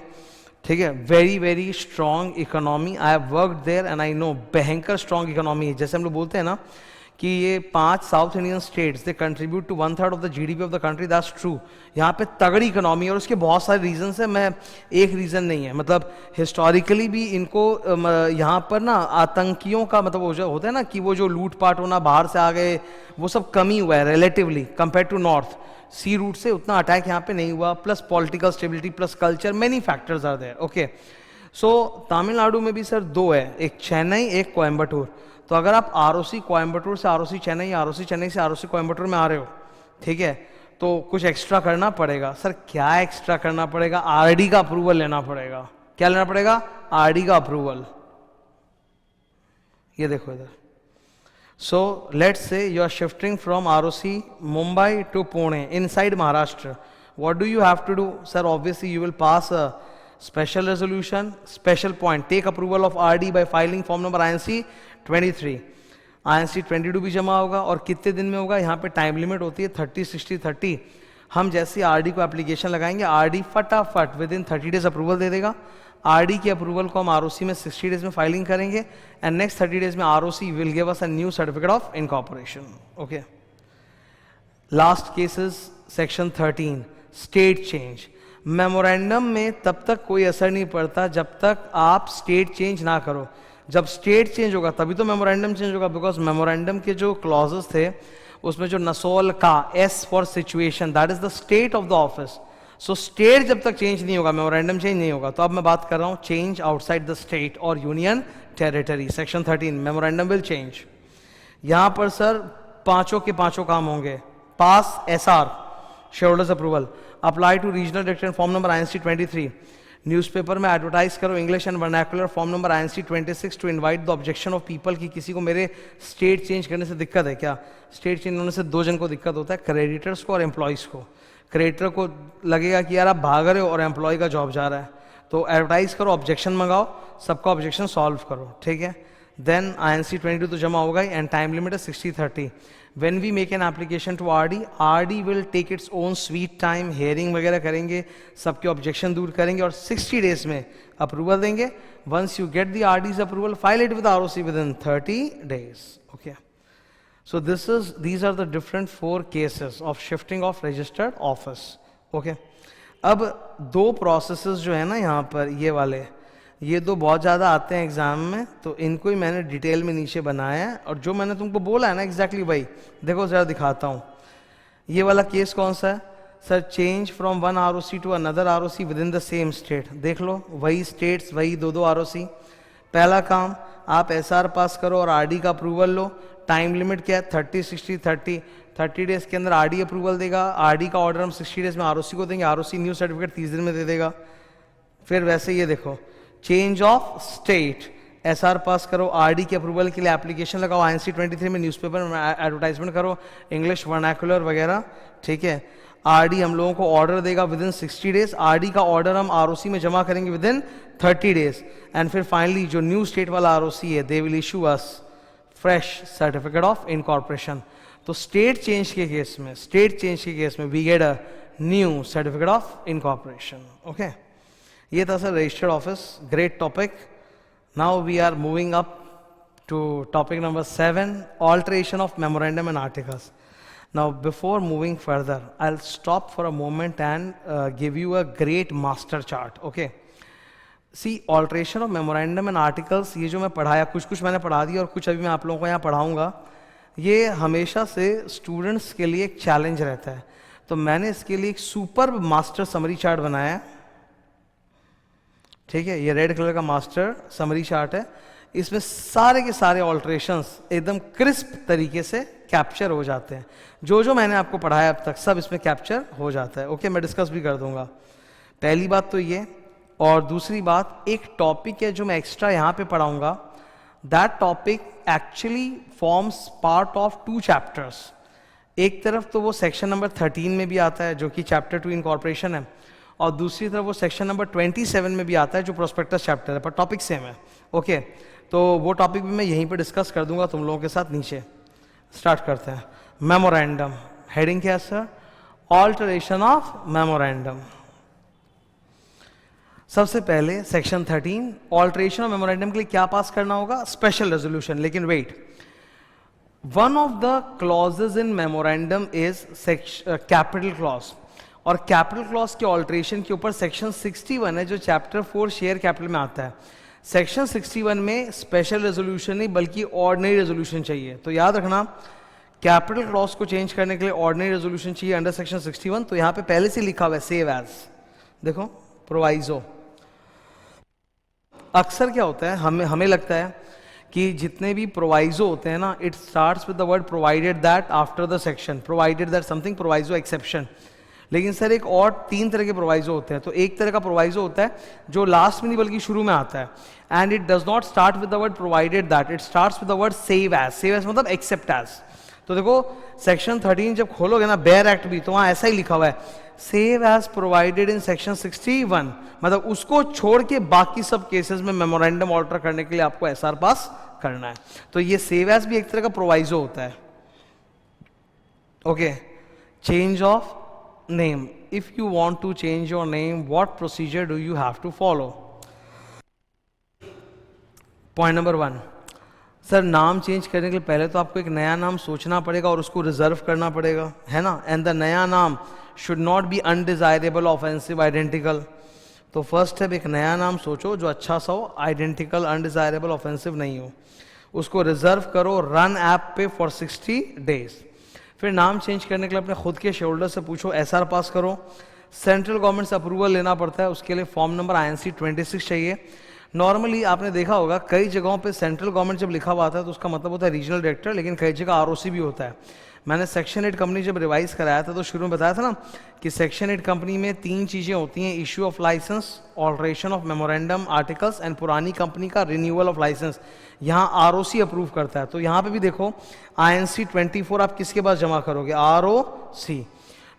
ठीक है, very very strong economy. I have worked there and I know भयंकर स्ट्रॉन्ग इकोनॉमी है. जैसे हम लोग बोलते हैं ना कि ये 5 south Indian states they contribute to 1/3 of the GDP of the country. That's true. यहाँ पे तगड़ी इकोनॉमी है और उसके बहुत सारे रीजंस है. मैं एक रीज़न नहीं है, मतलब हिस्टोरिकली भी इनको यहाँ पर ना आतंकियों का, मतलब वो जो होता है ना कि वो जो लूटपाट होना, बाहर से आ गए, वो सब कमी हुआ है relatively compare to north. Sea route से उतना अटैक यहाँ पे नहीं हुआ, plus political stability plus culture, many factors are there. Okay, so Tamil Nadu में भी सर 2 है, एक चेन्नई एक कोयम्बटूर. तो अगर आप ROC कोयम्बटूर से ROC चेन्नई, ROC चेन्नई से ROC कोयम्बटूर में आ रहे हो, ठीक है, तो कुछ एक्स्ट्रा करना पड़ेगा. सर क्या एक्स्ट्रा करना पड़ेगा? RD का अप्रूवल लेना पड़ेगा. क्या लेना पड़ेगा? RD का अप्रूवल. ये देखो इधर. So let's say you are shifting from ROC Mumbai to Pune inside Maharashtra. What do you have to do? Sir, obviously you will pass a special resolution, special point. Take approval of RD by filing form number INC 23. INC 22 भी जमा होगा और कितने दिन में होगा? यहाँ पे टाइम लिमिट होती है 30, 60, 30. हम जैसे RD को एप्लीकेशन लगाएंगे, RD फटाफट विद इन 30 डेज अप्रूवल दे देगा. RD की अप्रूवल को हम ROC में 60 डेज में फाइलिंग करेंगे एंड नेक्स्ट 30 डेज में ROC will give us a new certificate of incorporation. Okay, last cases section 13 state change. Memorandum में तब तक कोई असर नहीं पड़ता जब तक आप स्टेट चेंज ना करो। जब स्टेट चेंज होगा तभी तो मेमोरेंडम चेंज होगा, बिकॉज मेमोरेंडम के जो क्लॉजेस थे उसमें जो नसोल का S for situation, that is the state of the office. So state जब तक चेंज नहीं होगा, मेमोरेंडम चेंज नहीं होगा। तो अब मैं बात कर रहा हूं चेंज आउटसाइड द स्टेट और union territory. Section 13 memorandum will change. यहां पर सर पांचों के पांचों काम होंगे। Pass SR, shareholders approval, apply to regional director form number INC 23, newspaper में एडवर्टाइज करो English and vernacular form number INC 26 to invite the objection of people कि किसी को मेरे स्टेट चेंज करने से दिक्कत है क्या। स्टेट चेंज होने से दो जन को दिक्कत होता है, क्रेडिटर्स को और एम्प्लॉयज को। क्रेडिटर को लगेगा कि यार आप भाग रहे हो और एम्प्लॉय का जॉब जा रहा है, तो एडवर्टाइज करो, ऑब्जेक्शन मंगाओ, सबका ऑब्जेक्शन सॉल्व करो, ठीक है। देन INC 22 तो जमा होगा ही, एंड टाइम लिमिट है 60-30। When we make an application to RD will take its own sweet time, hearing वगैरह करेंगे, सबके ऑब्जेक्शन दूर करेंगे और 60 डेज में अप्रूवल देंगे। Once you get the RD's approval, file it with ROC within 30 days. Okay. So these are the different 4 cases of shifting of registered office. Okay. अब दो प्रोसेसेस जो है ना यहाँ पर, ये वाले, ये दो बहुत ज़्यादा आते हैं एग्जाम में, तो इनको ही मैंने डिटेल में नीचे बनाया है। और जो मैंने तुमको बोला है ना एग्जैक्टली वही, देखो ज़रा दिखाता हूँ। ये वाला केस कौन सा है sir? Change from one ROC to another ROC within the same state. देख लो, वही स्टेट्स, वही दो ROC। पहला काम, आप SR पास करो और RD का अप्रूवल लो। टाइम लिमिट क्या है? 30 डेज के अंदर RD अप्रूवल देगा। RD का ऑर्डर हम 60 डेज में ROC को देंगे, ROC न्यू सर्टिफिकेट 30 दिन में दे देगा। फिर वैसे ये देखो, चेंज ऑफ स्टेट, SR पास करो, RD के अप्रूवल के लिए एप्लीकेशन लगाओ, INC 23 में न्यूज़पेपर में एडवर्टाइजमेंट करो, इंग्लिश वर्नाकुलर वगैरह, ठीक है। RD हम लोगों को ऑर्डर देगा विद इन 60 डेज, RD का ऑर्डर हम ROC में जमा करेंगे विद इन 30 डेज, एंड फिर फाइनली जो न्यू स्टेट वाला ROC है, they will issue us fresh certificate of incorporation. तो स्टेट चेंज के केस में we get a new certificate of incorporation. Okay, ये था sir registered office, great topic. Now we are moving up to topic number 7, alteration of memorandum and articles. Now before moving further, I will stop for a moment and give you a great master chart. Okay, see alteration of memorandum and articles, ये जो मैं पढ़ाया, कुछ मैंने पढ़ा दिया और कुछ अभी मैं आप लोगों को यहाँ पढ़ाऊँगा, ये हमेशा से स्टूडेंट्स के लिए एक चैलेंज रहता है। तो मैंने इसके लिए एक सुपर मास्टर समरी चार्ट बनाया है, ठीक है। ये रेड कलर का मास्टर समरी चार्ट है, इसमें सारे के सारे ऑल्टरेशंस एकदम क्रिस्प तरीके से कैप्चर हो जाते हैं। जो मैंने आपको पढ़ाया अब तक सब इसमें कैप्चर हो जाता है। ओके, मैं डिस्कस भी कर दूंगा। पहली बात तो ये, और दूसरी बात, एक टॉपिक है जो मैं एक्स्ट्रा यहाँ पे पढ़ाऊंगा, that topic actually forms part of 2 chapters. एक तरफ तो वो सेक्शन नंबर 13 में भी आता है जो कि चैप्टर 2 इनकॉर्पोरेशन है, और दूसरी तरफ वो सेक्शन नंबर 27 में भी आता है जो प्रोस्पेक्टस चैप्टर है, पर टॉपिक सेम है। ओके, तो वो टॉपिक भी मैं यहीं पे डिस्कस कर दूंगा तुम लोगों के साथ। नीचे स्टार्ट करते हैं। मेमोरेंडम, हेडिंग क्या है सर? Alteration of memorandum. सबसे पहले सेक्शन 13, ऑल्टरेशन ऑफ मेमोरेंडम के लिए क्या पास करना होगा? Special resolution. लेकिन wait, one of the clauses in memorandum is capital clause, और कैपिटल क्लॉज के ऑल्टरेशन के ऊपर सेक्शन 61 है जो चैप्टर 4 शेयर कैपिटल में आता है। सेक्शन 61 में स्पेशल रेजोल्यूशन नहीं बल्कि ऑर्डिनरी रेजोल्यूशन चाहिए। तो याद रखना, कैपिटल क्लॉज को चेंज करने के लिए ऑर्डिनरी रेजोल्यूशन चाहिए अंडर सेक्शन 61। तो यहां पे पहले से लिखा हुआ है सेव एज, देखो प्रोवाइजो। अक्सर क्या होता है, हमें लगता है कि जितने भी प्रोवाइजो होते हैं ना, it starts with the word provided that after the section, provided that something, proviso exception. लेकिन सर एक और 3 तरह के प्रोवाइजो होते हैं। तो एक तरह का प्रोवाइजो होता है जो लास्ट में नहीं बल्कि शुरू में आता है, and it does not start with the word provided that, it starts with the word save as. Save as मतलब एक्सेप्ट एज। तो देखो सेक्शन 13 जब खोलोगे ना, बेयर एक्ट भी, तो वहां ऐसा ही लिखा हुआ है save as provided in section 61, मतलब उसको छोड़ के बाकी सब केसेस में मेमोरेंडम ऑल्टर करने के लिए आपको SR पास करना है। तो ये सेव एज भी एक तरह का प्रोवाइजो होता है। Okay, change of name. If you want to change your name, what procedure do you have to follow? Point number 1, sir नाम चेंज करने के लिए पहले तो आपको एक नया नाम सोचना पड़ेगा और उसको रिजर्व करना पड़ेगा, है ना। एंड द नया नाम should not B undesirable, offensive, identical. तो फर्स्ट है एक नया नाम सोचो जो अच्छा सा हो, आइडेंटिकल, अनडिजायरेबल, ऑफेंसिव नहीं हो, उसको रिजर्व करो रन ऐप पे फॉर 60 डेज। फिर नाम चेंज करने के लिए अपने खुद के शेयरहोल्डर से पूछो, एसआर पास करो, सेंट्रल गवर्नमेंट से अप्रूवल लेना पड़ता है, उसके लिए फॉर्म नंबर INC 26 चाहिए। नॉर्मली आपने देखा होगा कई जगहों पे सेंट्रल गवर्नमेंट जब लिखा हुआ आता है तो उसका मतलब होता है रीजनल डायरेक्टर, लेकिन कई जगह ROC भी होता है। मैंने सेक्शन 8 कंपनी जब रिवाइज कराया था तो शुरू में बताया था ना कि सेक्शन 8 कंपनी में 3 चीज़ें होती हैं, issue of license, alteration of memorandum articles and पुरानी कंपनी का रिन्यूअल ऑफ लाइसेंस। यहाँ ROC अप्रूव करता है। तो यहाँ पे भी देखो INC 24 आप किसके पास जमा करोगे, ROC।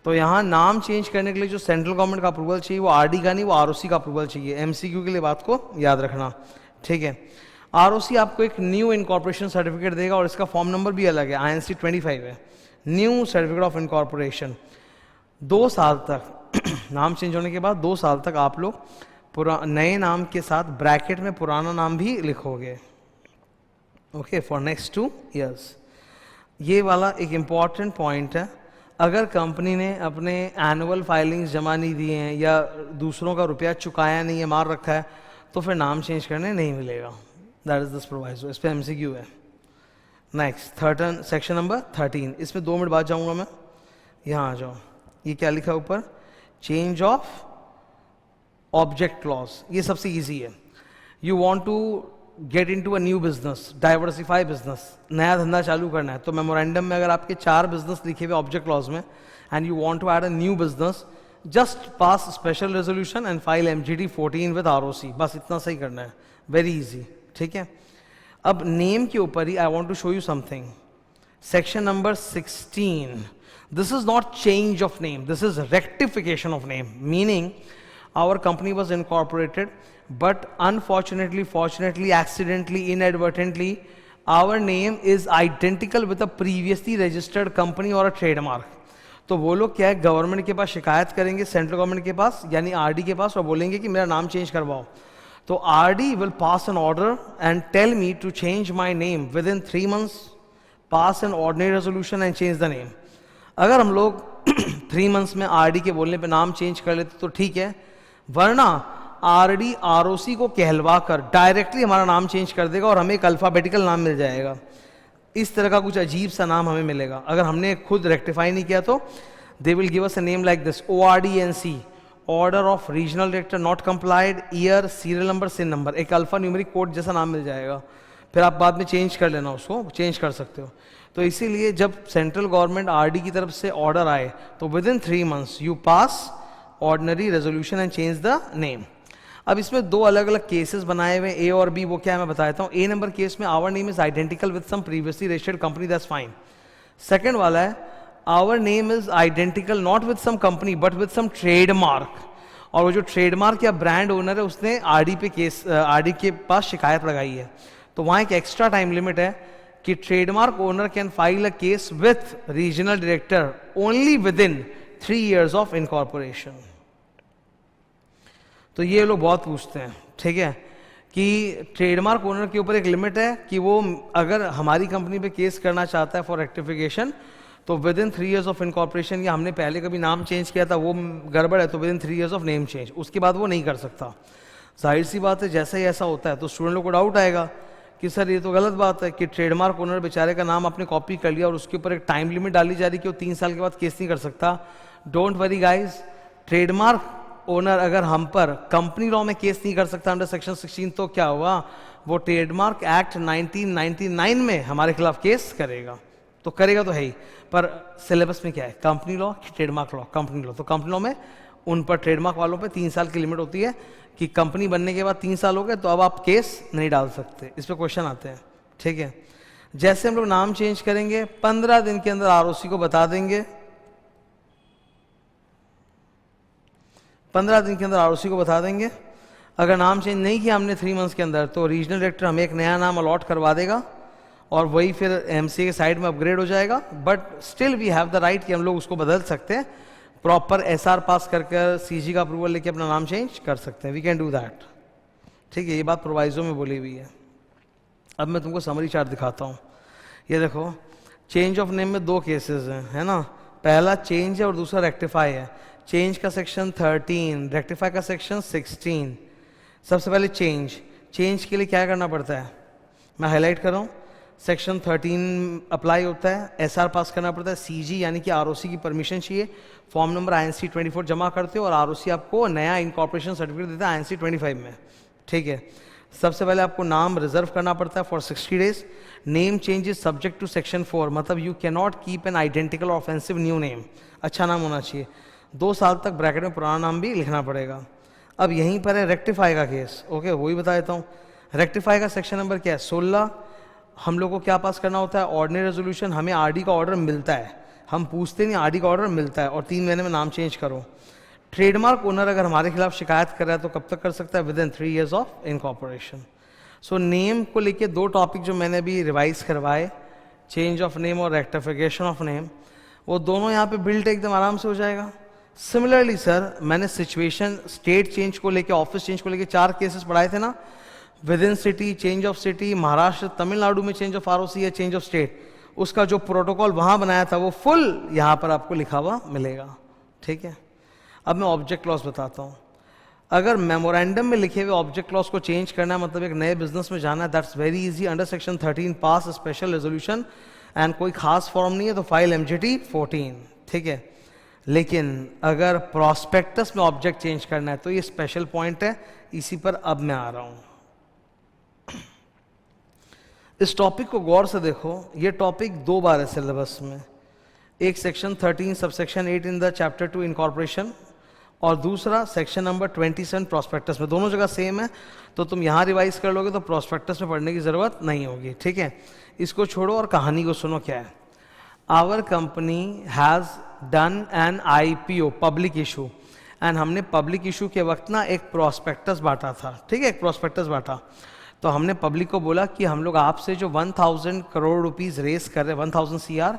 तो यहाँ नाम चेंज करने के लिए जो सेंट्रल गवर्नमेंट का अप्रूवल चाहिए वो RD का नहीं, वो ROC का अप्रूवल चाहिए। MCQ के लिए बात को याद रखना, ठीक है। ROC आपको एक न्यू इनकॉर्पोरेशन सर्टिफिकेट देगा और इसका फॉर्म नंबर भी अलग है, INC 25 है, न्यू सर्टिफिकेट ऑफ इनकॉर्पोरेशन। 2 साल तक नाम चेंज होने के बाद 2 साल तक आप लोग नए नाम के साथ ब्रैकेट में पुराना नाम भी लिखोगे, ओके, फॉर नेक्स्ट 2 ईयर्स। ये वाला एक इम्पॉर्टेंट पॉइंट है। अगर कंपनी ने अपने एनुअल फाइलिंग्स जमा नहीं दिए हैं या दूसरों का रुपया चुकाया नहीं है, मार रखा है, तो फिर नाम चेंज करने नहीं मिलेगा। That is this proviso. इस पर MCQ है। नेक्स्ट सेक्शन नंबर 13, इसमें 2 मिनट बाद जाऊंगा मैं। यहाँ आ जाओ, ये क्या लिखा है ऊपर, चेंज ऑफ ऑब्जेक्ट क्लॉज। ये सबसे ईजी है। You want to get into a new business, diversify business, नया धंधा चालू करना है, तो मेमोरेंडम में अगर आपके 4 बिजनेस लिखे हुए ऑब्जेक्ट क्लॉज में and you want to add a new business, just pass special resolution and file MGT 14 with ROC, बस इतना सही करना है, वेरी इजी, ठीक है। अब नेम के ऊपर ही I want to show you something. Section number 16, this is not change of name, this is rectification of name, meaning our company was incorporated but unfortunately, fortunately, accidentally, inadvertently our name is identical with a previously registered company or a trademark। तो वो लोग क्या है, गवर्नमेंट के पास शिकायत करेंगे, सेंट्रल गवर्नमेंट के पास यानी RD के पास, और बोलेंगे कि मेरा नाम चेंज करवाओ। तो RD will pass an order and tell me to change my name within 3 months, pass an ordinary resolution and change the name। अगर हम लोग 3 months में RD के बोलने पे नाम चेंज कर लेते तो ठीक है, वरना RD ROC को कहलवा कर डायरेक्टली हमारा नाम चेंज कर देगा और हमें एक अल्फाबेटिकल नाम मिल जाएगा। इस तरह का कुछ अजीब सा नाम हमें मिलेगा। अगर हमने खुद रेक्टिफाई नहीं किया तो they will give us a name like this, ORDNC, order of regional director not complied, year, serial number, CIN number, एक अल्फा न्यूमेरिक कोड जैसा नाम मिल जाएगा। फिर आप बाद में चेंज कर लेना, उसको चेंज कर सकते हो। तो इसीलिए जब सेंट्रल गवर्नमेंट RD की तरफ से ऑर्डर आए तो with in 3 months you pass ordinary resolution and change the name. अब इसमें 2 अलग अलग केसेस बनाए हुए, A और B। वो क्या है मैं बताता हूँ। A नंबर केस में our name is identical with some previously registered company, that's fine. Second वाला है our name is identical not with some company but with some trademark, और वो जो ट्रेडमार्क या ब्रांड ओनर है उसने RD के पास शिकायत लगाई है। तो वहाँ एक एक्स्ट्रा टाइम लिमिट है कि trademark owner can file a case with regional director only with in 3 years of incorporation. तो ये लोग बहुत पूछते हैं, ठीक है, कि ट्रेडमार्क ओनर के ऊपर एक लिमिट है कि वो अगर हमारी कंपनी पे केस करना चाहता है फॉर रेक्टिफिकेशन तो with in 3 years of incorporation, या हमने पहले कभी नाम चेंज किया था वो गड़बड़ है तो with in 3 years of name change, उसके बाद वो नहीं कर सकता। जाहिर सी बात है, जैसा ही ऐसा होता है तो स्टूडेंट लोग को डाउट आएगा कि सर ये तो गलत बात है कि ट्रेडमार्क ओनर बेचारे का नाम आपने कॉपी कर लिया और उसके ऊपर एक टाइम लिमिट डाली जा रही कि वो 3 साल के बाद केस नहीं कर सकता। Don't worry guys, trademark owner अगर हम पर कंपनी लॉ में केस नहीं कर सकता अंडर सेक्शन 16 तो क्या हुआ, वो ट्रेडमार्क एक्ट 1999 में हमारे खिलाफ केस करेगा। तो करेगा तो है ही, पर सिलेबस में क्या है, कंपनी लॉ कि ट्रेडमार्क लॉ, कंपनी लॉ। तो कंपनी लॉ में उन पर ट्रेडमार्क वालों पे 3 साल की लिमिट होती है कि कंपनी बनने के बाद 3 साल हो गए तो अब आप केस नहीं डाल सकते। इस पर क्वेश्चन आते हैं, ठीक है। जैसे हम लोग नाम चेंज करेंगे 15 दिन के अंदर ROC को बता देंगे, 15 दिन के अंदर ROC को बता देंगे। अगर नाम चेंज नहीं किया हमने 3 months के अंदर तो रीजनल डायरेक्टर हमें एक नया नाम अलॉट करवा देगा और वही फिर MCA के साइड में अपग्रेड हो जाएगा। But still we have the right कि हम लोग उसको बदल सकते हैं, प्रॉपर SR पास कर CG का अप्रूवल लेके अपना नाम चेंज कर सकते हैं, वी कैन डू दैट, ठीक है। ये बात प्रोवाइजो में बोली हुई है। अब मैं तुमको समरी चार्ट दिखाता हूँ। ये देखो, चेंज ऑफ नेम में 2 केसेस हैं, है ना। पहला चेंज है और दूसरा रेक्टिफाई है। चेंज का सेक्शन 13, रेक्टिफाई का सेक्शन 16। सबसे पहले चेंज के लिए क्या करना पड़ता है, मैं हाईलाइट कर रहा हूँ। सेक्शन 13 अप्लाई होता है, एसआर पास करना पड़ता है, सीजी यानी कि आरओसी की परमिशन चाहिए, फॉर्म नंबर INC 24 जमा करते हो और आरओसी आपको नया इनकॉर्पोरेशन सर्टिफिकेट देता है INC 25 में। ठीक है, सबसे पहले आपको नाम रिजर्व करना पड़ता है for 60 days. Name change is subject to section 4, मतलब you can not keep an identical offensive new name. अच्छा नाम होना चाहिए। 2 साल तक ब्रैकेट में पुराना नाम भी लिखना पड़ेगा। अब यहीं पर है रेक्टिफाई का केस। ओके, वही बता देता हूँ। रेक्टिफाई का सेक्शन नंबर क्या है, 16। हम लोग को क्या पास करना होता है, ऑर्डिनरी रेजोल्यूशन। हमें आरडी का ऑर्डर मिलता है, हम पूछते नहीं, आरडी का ऑर्डर मिलता है और 3 महीने में नाम चेंज करो। ट्रेडमार्क ओनर अगर हमारे खिलाफ शिकायत कर रहा है तो कब तक कर सकता है, with in 3 years of incorporation. So name को लेके 2 टॉपिक जो मैंने अभी रिवाइज करवाए, चेंज ऑफ नेम और रेक्टिफिकेशन ऑफ नेम, वो दोनों यहाँ पे बिल्ट एकदम आराम से हो जाएगा। सिमिलरली सर, मैंने सिचुएशन स्टेट चेंज को लेके, ऑफिस चेंज को लेके 4 केसेस पढ़ाए थे ना, with in city, change of city, Maharashtra Tamil Nadu में चेंज ऑफ आरओसी या चेंज ऑफ स्टेट, उसका जो प्रोटोकॉल वहाँ बनाया था वो फुल यहाँ पर आपको लिखा हुआ मिलेगा। ठीक है, अब मैं ऑब्जेक्ट क्लॉज बताता हूँ। अगर मेमोरेंडम में लिखे हुए ऑब्जेक्ट क्लॉज को चेंज करना है, मतलब एक नए बिजनेस में जाना है, that's very easy. Under section 13 pass special resolution and कोई खास फॉर्म नहीं है तो फाइल MGT 14। ठीक है, लेकिन अगर प्रॉस्पेक्टस में ऑब्जेक्ट चेंज करना है तो ये स्पेशल पॉइंट है, इसी पर अब मैं आ रहा हूँ। इस टॉपिक को गौर से देखो, ये टॉपिक 2 बार है सिलेबस में। एक section 13 subsection 8 in the chapter 2 incorporation और दूसरा सेक्शन नंबर 27 प्रॉस्पेक्टस में। दोनों जगह सेम है, तो तुम यहाँ रिवाइज कर लोगे तो प्रॉस्पेक्टस में पढ़ने की जरूरत नहीं होगी। ठीक है, इसको छोड़ो और कहानी को सुनो। क्या है, our company has done an IPO public issue, and हमने पब्लिक इशू के वक्त ना एक प्रॉस्पेक्टस बांटा था। ठीक है, एक प्रॉस्पेक्टस बांटा, तो हमने पब्लिक को बोला कि हम लोग आपसे जो 1000 करोड़ रुपीस रेस कर रहे हैं, 1000 CR,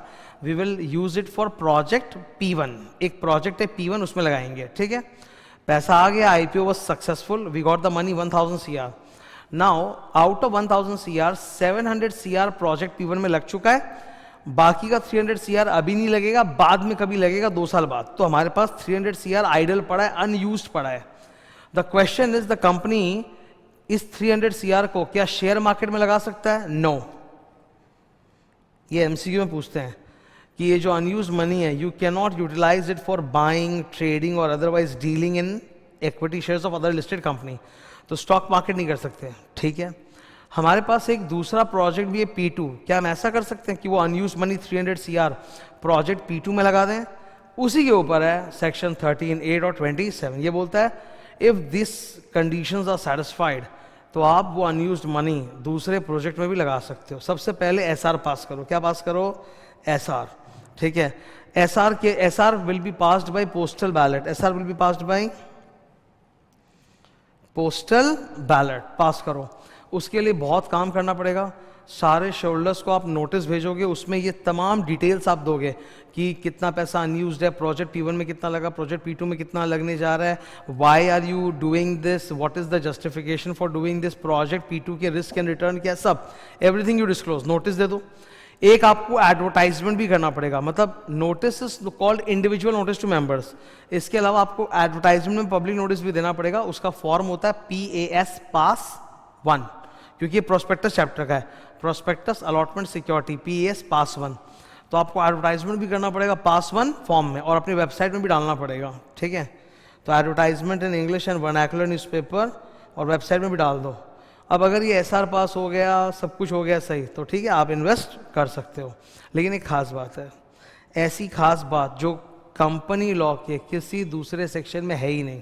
we will use it for project P1। एक प्रोजेक्ट है P1, उसमें लगाएंगे। ठीक है, पैसा आ गया, IPO was successful, we got the money 1000 CR। Now out of 1000 CR 700 CR project P1 में लग चुका है, बाकी का 300 CR अभी नहीं लगेगा, बाद में कभी लगेगा 2 साल बाद। तो हमारे पास 300 CR आइडल पड़ा है, अनयूज्ड पड़ा है। The question is, the company इस 300 CR को क्या शेयर मार्केट में लगा सकता है? नो। ये MCQ में पूछते हैं कि ये जो अनयूज्ड मनी है, you can not utilize it for buying, trading और otherwise dealing in equity shares of other listed company, तो स्टॉक मार्केट नहीं कर सकते। ठीक है, हमारे पास एक दूसरा प्रोजेक्ट भी है P2। क्या हम ऐसा कर सकते हैं कि वो unused money 300 CR project P2 में लगा दें? उसी के ऊपर है सेक्शन 13, 8 और 27। ये बोलता है if this conditions are satisfied तो आप वो अनयूज्ड मनी दूसरे प्रोजेक्ट में भी लगा सकते हो। सबसे पहले SR पास करो। क्या पास करो? SR। ठीक है, SR will be passed by postal ballot. SR will be passed by postal ballot. Pass करो, उसके लिए बहुत काम करना पड़ेगा। सारे शेयरहोल्डर्स को आप नोटिस भेजोगे, उसमें ये तमाम डिटेल्स आप दोगे कि कितना पैसा अनयूज्ड है, प्रोजेक्ट P1 में कितना लगा, प्रोजेक्ट P2 में कितना लगने जा रहा है, why are you doing this, what is the justification for doing this, project P2 के रिस्क एंड रिटर्न क्या, सब एवरीथिंग यू डिस्क्लोज। नोटिस दे दो। एक आपको एडवर्टाइजमेंट भी करना पड़ेगा, मतलब notice is called individual notice to members. इसके अलावा आपको एडवर्टाइजमेंट में पब्लिक नोटिस भी देना पड़ेगा। उसका फॉर्म होता है PAS पास 1, क्योंकि ये प्रोस्पेक्टस चैप्टर का है, प्रोस्पेक्टस अलॉटमेंट सिक्योरिटी, PAS पास 1। तो आपको एडवर्टाइजमेंट भी करना पड़ेगा पास 1 फॉर्म में, और अपनी वेबसाइट में भी डालना पड़ेगा। ठीक है, तो advertisement in English and vernacular newspaper और वेबसाइट में भी डाल दो। अब अगर ये SR पास हो गया, सब कुछ हो गया सही, तो ठीक है, आप इन्वेस्ट कर सकते हो। लेकिन एक खास बात है, ऐसी खास बात जो कंपनी लॉ के किसी दूसरे सेक्शन में है ही नहीं।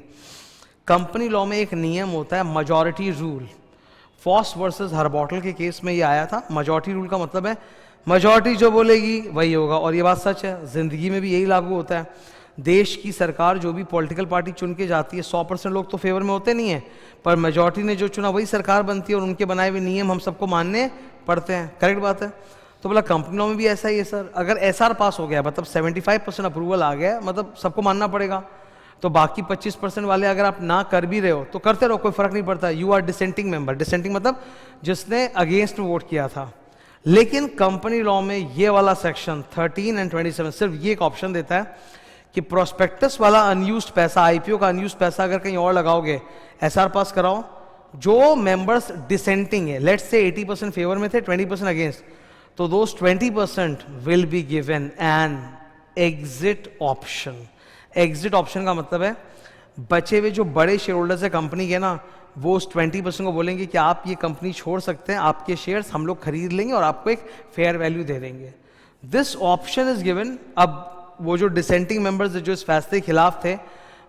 कंपनी लॉ में एक नियम होता है मेजॉरिटी रूल। फॉस वर्सेस हरबॉटल के केस में ये आया था। मेजॉरिटी रूल का मतलब है मेजॉरिटी जो बोलेगी वही होगा, और ये बात सच है, जिंदगी में भी यही लागू होता है। देश की सरकार जो भी पॉलिटिकल पार्टी चुन के जाती है, 100% लोग तो फेवर में होते नहीं है, पर मेजॉरिटी ने जो चुना वही सरकार बनती है और उनके बनाए हुए नियम हम सबको मानने पड़ते हैं। करेक्ट बात है। तो बोला कंपनी लॉ में भी ऐसा ही है सर। अगर SR पास हो गया, मतलब 75% अप्रूवल आ गया, मतलब सबको मानना पड़ेगा। तो बाकी 25% वाले अगर आप ना कर भी रहे हो तो करते रहो, कोई फर्क नहीं पड़ता। You are dissenting member. Dissenting मतलब जिसने अगेंस्ट में वोट किया था। लेकिन कंपनी लॉ में ये वाला सेक्शन 13 एंड 27 सिर्फ ये एक ऑप्शन देता है कि प्रोस्पेक्टस वाला अनयूज्ड पैसा, आईपीओ का अनयूज्ड पैसा अगर कहीं और लगाओगे, एसआर पास कराओ, जो मेंबर्स डिसेंटिंग है, लेट्स से 80% फेवर में थे, 20% अगेंस्ट, तो दोस 20% will be given an exit option. Exit option का मतलब है बचे हुए जो बड़े शेयर होल्डर्स है कंपनी के ना, वो उस 20% को बोलेंगे कि आप ये कंपनी छोड़ सकते हैं, आपके शेयर्स हम लोग खरीद लेंगे और आपको एक फेयर वैल्यू दे देंगे। This option is given. अब वो जो डिसेंटिंग मेंबर्स जो इस फैसले के खिलाफ थे,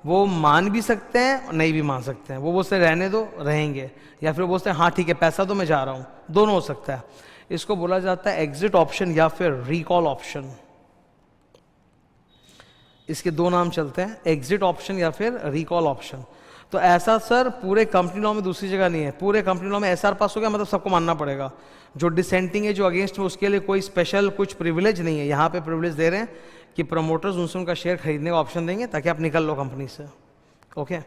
वो मान भी सकते हैं और नहीं भी मान सकते हैं। वो बोलते रहने दो, रहेंगे, या फिर बोलते हैं हाँ ठीक है पैसा तो मैं जा रहा हूँ, दोनों हो सकता है। इसको बोला जाता है एग्जिट ऑप्शन या फिर रिकॉल ऑप्शन। इसके दो नाम चलते हैं, एग्जिट ऑप्शन या फिर रिकॉल ऑप्शन। तो ऐसा सर पूरे कंपनी लॉ में दूसरी जगह नहीं है। पूरे कंपनी लॉ में एसआर पास हो गया मतलब सबको मानना पड़ेगा। जो डिसेंटिंग है, जो अगेंस्ट में, उसके लिए कोई स्पेशल कुछ प्रिविलेज नहीं है। यहाँ पे प्रिविलेज दे रहे हैं कि प्रमोटर्स उनसे उनका शेयर खरीदने का ऑप्शन देंगे ताकि आप निकल लो कंपनी से। ओके,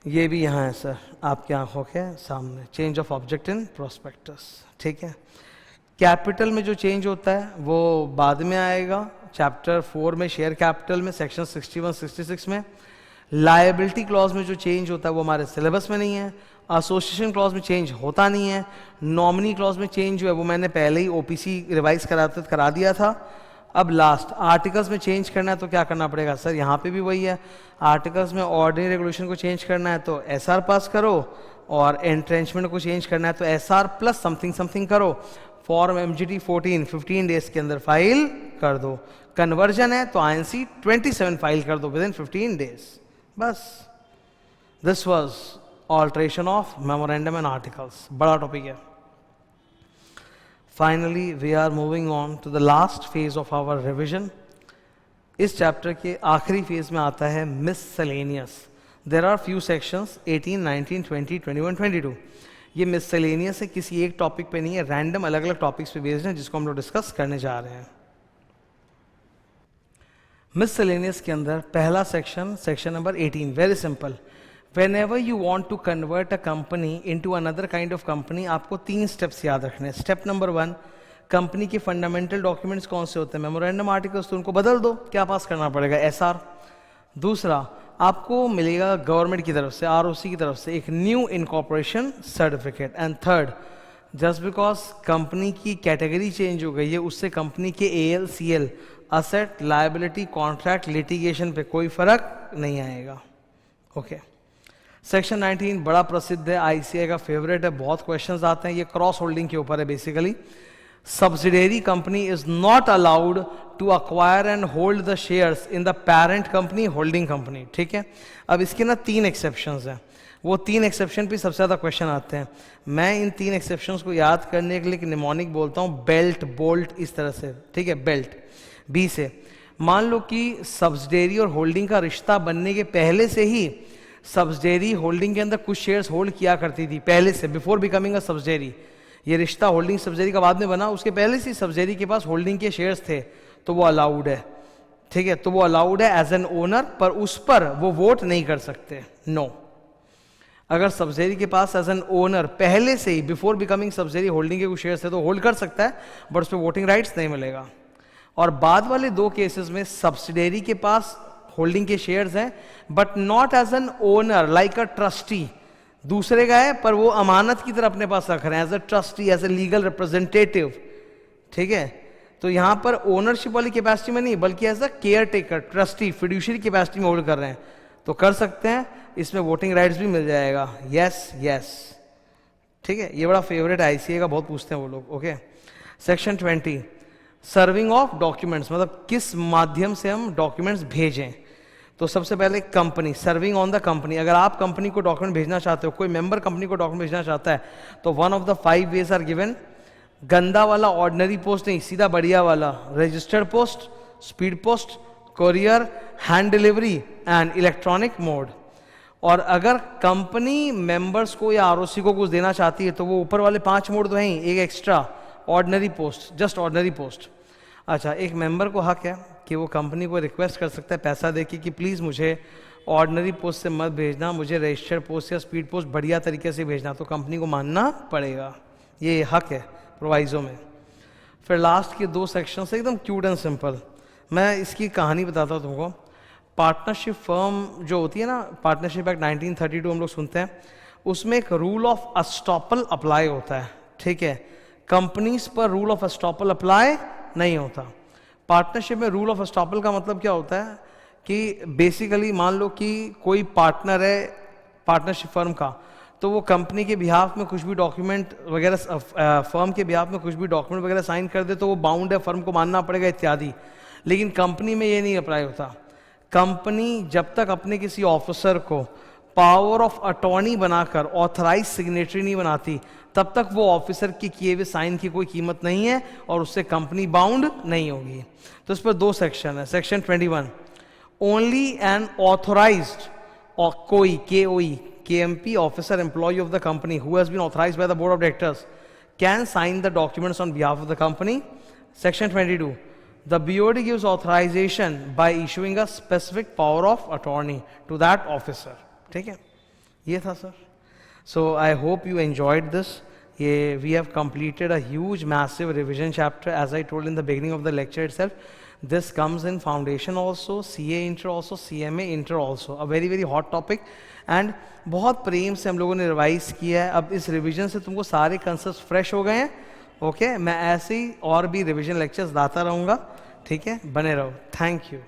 ये भी यहाँ है सर आपकी आंखों के सामने, change of object in prospectus. ठीक है, कैपिटल में जो चेंज होता है वो बाद में आएगा, चैप्टर 4 में शेयर कैपिटल में, सेक्शन 61-66 में। लायबिलिटी क्लॉज में जो चेंज होता है वो हमारे सिलेबस में नहीं है। एसोसिएशन क्लॉज में चेंज होता नहीं है। नॉमिनी क्लॉज में चेंज जो है वो मैंने पहले ही ओपीसी रिवाइज करा दिया था। अब लास्ट आर्टिकल्स में चेंज करना है तो क्या करना पड़ेगा सर, यहाँ पे भी वही है। आर्टिकल्स में ऑर्डिनरी रेगुलेशन को चेंज करना है तो एसआर पास करो, और एंट्रेंचमेंट को चेंज करना है तो एसआर प्लस समथिंग समथिंग करो। फॉर्म एमजीटी 14 15 डेज के अंदर फाइल कर दो। कन्वर्जन है तो आईएनसी 27 फाइल कर दो विद इन 15 डेज। बस, this was alteration of memorandum and articles. बड़ा टॉपिक है। Finally we are moving on to the last phase of our revision. इस चैप्टर के आखिरी फेज में आता है miscellaneous. There are few sections 18, 19, 20, 21, 22। ये मिससेलेनियस है, किसी एक टॉपिक पे नहीं है, रैंडम अलग अलग टॉपिक्स पे बेस्ड है जिसको हम लोग डिस्कस करने जा रहे हैं। मिससेलेनियस के अंदर पहला section, section number 18, very simple. Whenever you want to convert a company into another kind of company, आपको 3 स्टेप्स याद रखने हैं। स्टेप नंबर 1, कंपनी के फंडामेंटल डॉक्यूमेंट्स कौन से होते हैं, मेमोरेंडम आर्टिकल्स, तो उनको बदल दो। क्या पास करना पड़ेगा, एसआर। दूसरा, आपको मिलेगा गवर्नमेंट की तरफ से, आरओसी की तरफ से एक new incorporation certificate. And third, just because company की कैटेगरी चेंज हो गई है, उससे कंपनी के AL CL, asset, liability, contract, litigation पे कोई फर्क नहीं आएगा। ओके। सेक्शन 19 बड़ा प्रसिद्ध है, आईसीआई का फेवरेट है, बहुत क्वेश्चंस आते हैं। ये क्रॉस होल्डिंग के ऊपर है basically. Subsidiary company is not allowed to acquire and hold the shares in the parent company, holding company. ठीक है, अब इसके ना 3 एक्सेप्शंस हैं। वो 3 एक्सेप्शन पे सबसे ज्यादा क्वेश्चन आते हैं। मैं इन 3 एक्सेप्शंस को याद करने के लिए निमोनिक बोलता हूँ, बेल्ट, बोल्ट, इस तरह से। ठीक है, बेल्ट बी से। मान लो कि सब्सिडियरी और होल्डिंग का रिश्ता बनने के पहले से ही सब्सिडियरी होल्डिंग के अंदर कुछ शेयर्स होल्ड किया करती थी पहले से, बिफोर बिकमिंग अ सब्सिडियरी। ये रिश्ता होल्डिंग सब्सिडियरी का बाद में बना, उसके पहले से सब्सिडियरी के पास होल्डिंग के शेयर्स थे, तो वो अलाउड है। ठीक है, तो वो अलाउड है एज एन ओनर, पर उस पर वो वोट नहीं कर सकते। नो, अगर सब्सिडियरी के पास एज एन ओनर पहले से ही, बिफोर बिकमिंग सब्सिडियरी, होल्डिंग के कुछ शेयर्स थे तो होल्ड कर सकता है, बट उस पर वोटिंग राइट्स नहीं मिलेगा। और बाद वाले 2 केसेस में सब्सिडियरी के पास होल्डिंग के शेयर्स हैं, but not as an owner, like a trustee. दूसरे का है पर वो अमानत की तरह अपने पास रख रहे हैं, as a trustee, as a legal representative. ठीक है, तो यहां पर ओनरशिप वाली कैपेसिटी में नहीं, बल्कि as a caretaker, trustee, fiduciary capacity में होल्ड कर रहे हैं, तो कर सकते हैं। इसमें वोटिंग राइट्स भी मिल जाएगा। यस यस, ठीक है, ये बड़ा फेवरेट आईसीए का, बहुत पूछते हैं वो लोग। Okay. Section 20, serving of documents, मतलब किस माध्यम से हम डॉक्यूमेंट्स भेजें। तो सबसे पहले company, serving on the company. अगर आप कंपनी को डॉक्यूमेंट भेजना चाहते हो, कोई मेंबर कंपनी को डॉक्यूमेंट भेजना चाहता है, तो one of the 5 ways are given. गंदा वाला ऑर्डिनरी पोस्ट नहीं, सीधा बढ़िया वाला registered post, speed post, courier, hand delivery and electronic mode. और अगर कंपनी मेंबर्स को या आरओसी को कुछ देना चाहती है तो वो ऊपर वाले 5 मोड तो हैं, एक extra, ordinary post, just ordinary post. अच्छा, एक मेंबर को हक है कि वो कंपनी को रिक्वेस्ट कर सकता है पैसा देके कि प्लीज़ मुझे ऑर्डिनरी पोस्ट से मत भेजना, मुझे रजिस्टर्ड पोस्ट या स्पीड पोस्ट बढ़िया तरीके से भेजना, तो कंपनी को मानना पड़ेगा, ये हक है, प्रोवाइजो में। फिर लास्ट के 2 सेक्शन से एकदम क्यूट एंड सिंपल। मैं इसकी कहानी बताता हूँ तुमको। पार्टनरशिप फर्म जो होती है ना, पार्टनरशिप एक्ट 1932 हम लोग सुनते हैं, उसमें एक रूल ऑफ अस्टॉपल अप्लाई होता है, ठीक है। कंपनीज पर रूल ऑफ अस्टॉपल अप्लाई नहीं होता। पार्टनरशिप में रूल ऑफ अस्टॉपल का मतलब क्या होता है कि बेसिकली मान लो कि कोई पार्टनर है पार्टनरशिप फर्म का, तो वो कंपनी के बिहाफ में कुछ भी डॉक्यूमेंट वगैरह, फर्म के बिहाफ में कुछ भी डॉक्यूमेंट वगैरह साइन कर दे तो वो बाउंड है, फर्म को मानना पड़ेगा इत्यादि। लेकिन कंपनी में ये नहीं अप्लाई होता। कंपनी जब तक अपने किसी ऑफिसर को पावर ऑफ अटॉर्नी बनाकर ऑथराइज सिग्नेटरी नहीं बनाती, तब तक वो ऑफिसर के किए हुए साइन की कोई कीमत नहीं है और उससे कंपनी बाउंड नहीं होगी। तो इस पर 2 सेक्शन है। सेक्शन 21, ओनली एन ऑथोराइज्ड और कोई KMP officer employ of the company who has been authorised by the board of directors can sign the documents on behalf of the company. Section 22, the BOD gives authorization by issuing a specific power of attorney to that officer। ठीक है, ये था sir. So I hope you enjoyed this। ये we have completed a huge massive revision chapter as I told in the beginning of the lecture itself। This comes in foundation also, CA intro also, CMA intro also, a very very hot topic and बहुत प्रेम से हम लोगों ने रिवाइज किया है। अब इस रिविजन से तुमको सारे कंसेप्ट फ्रेश हो गए हैं। ओके, मैं ऐसे ही और भी रिवीजन लेक्चर्स लाता रहूँगा, ठीक है, बने रहो। Thank you.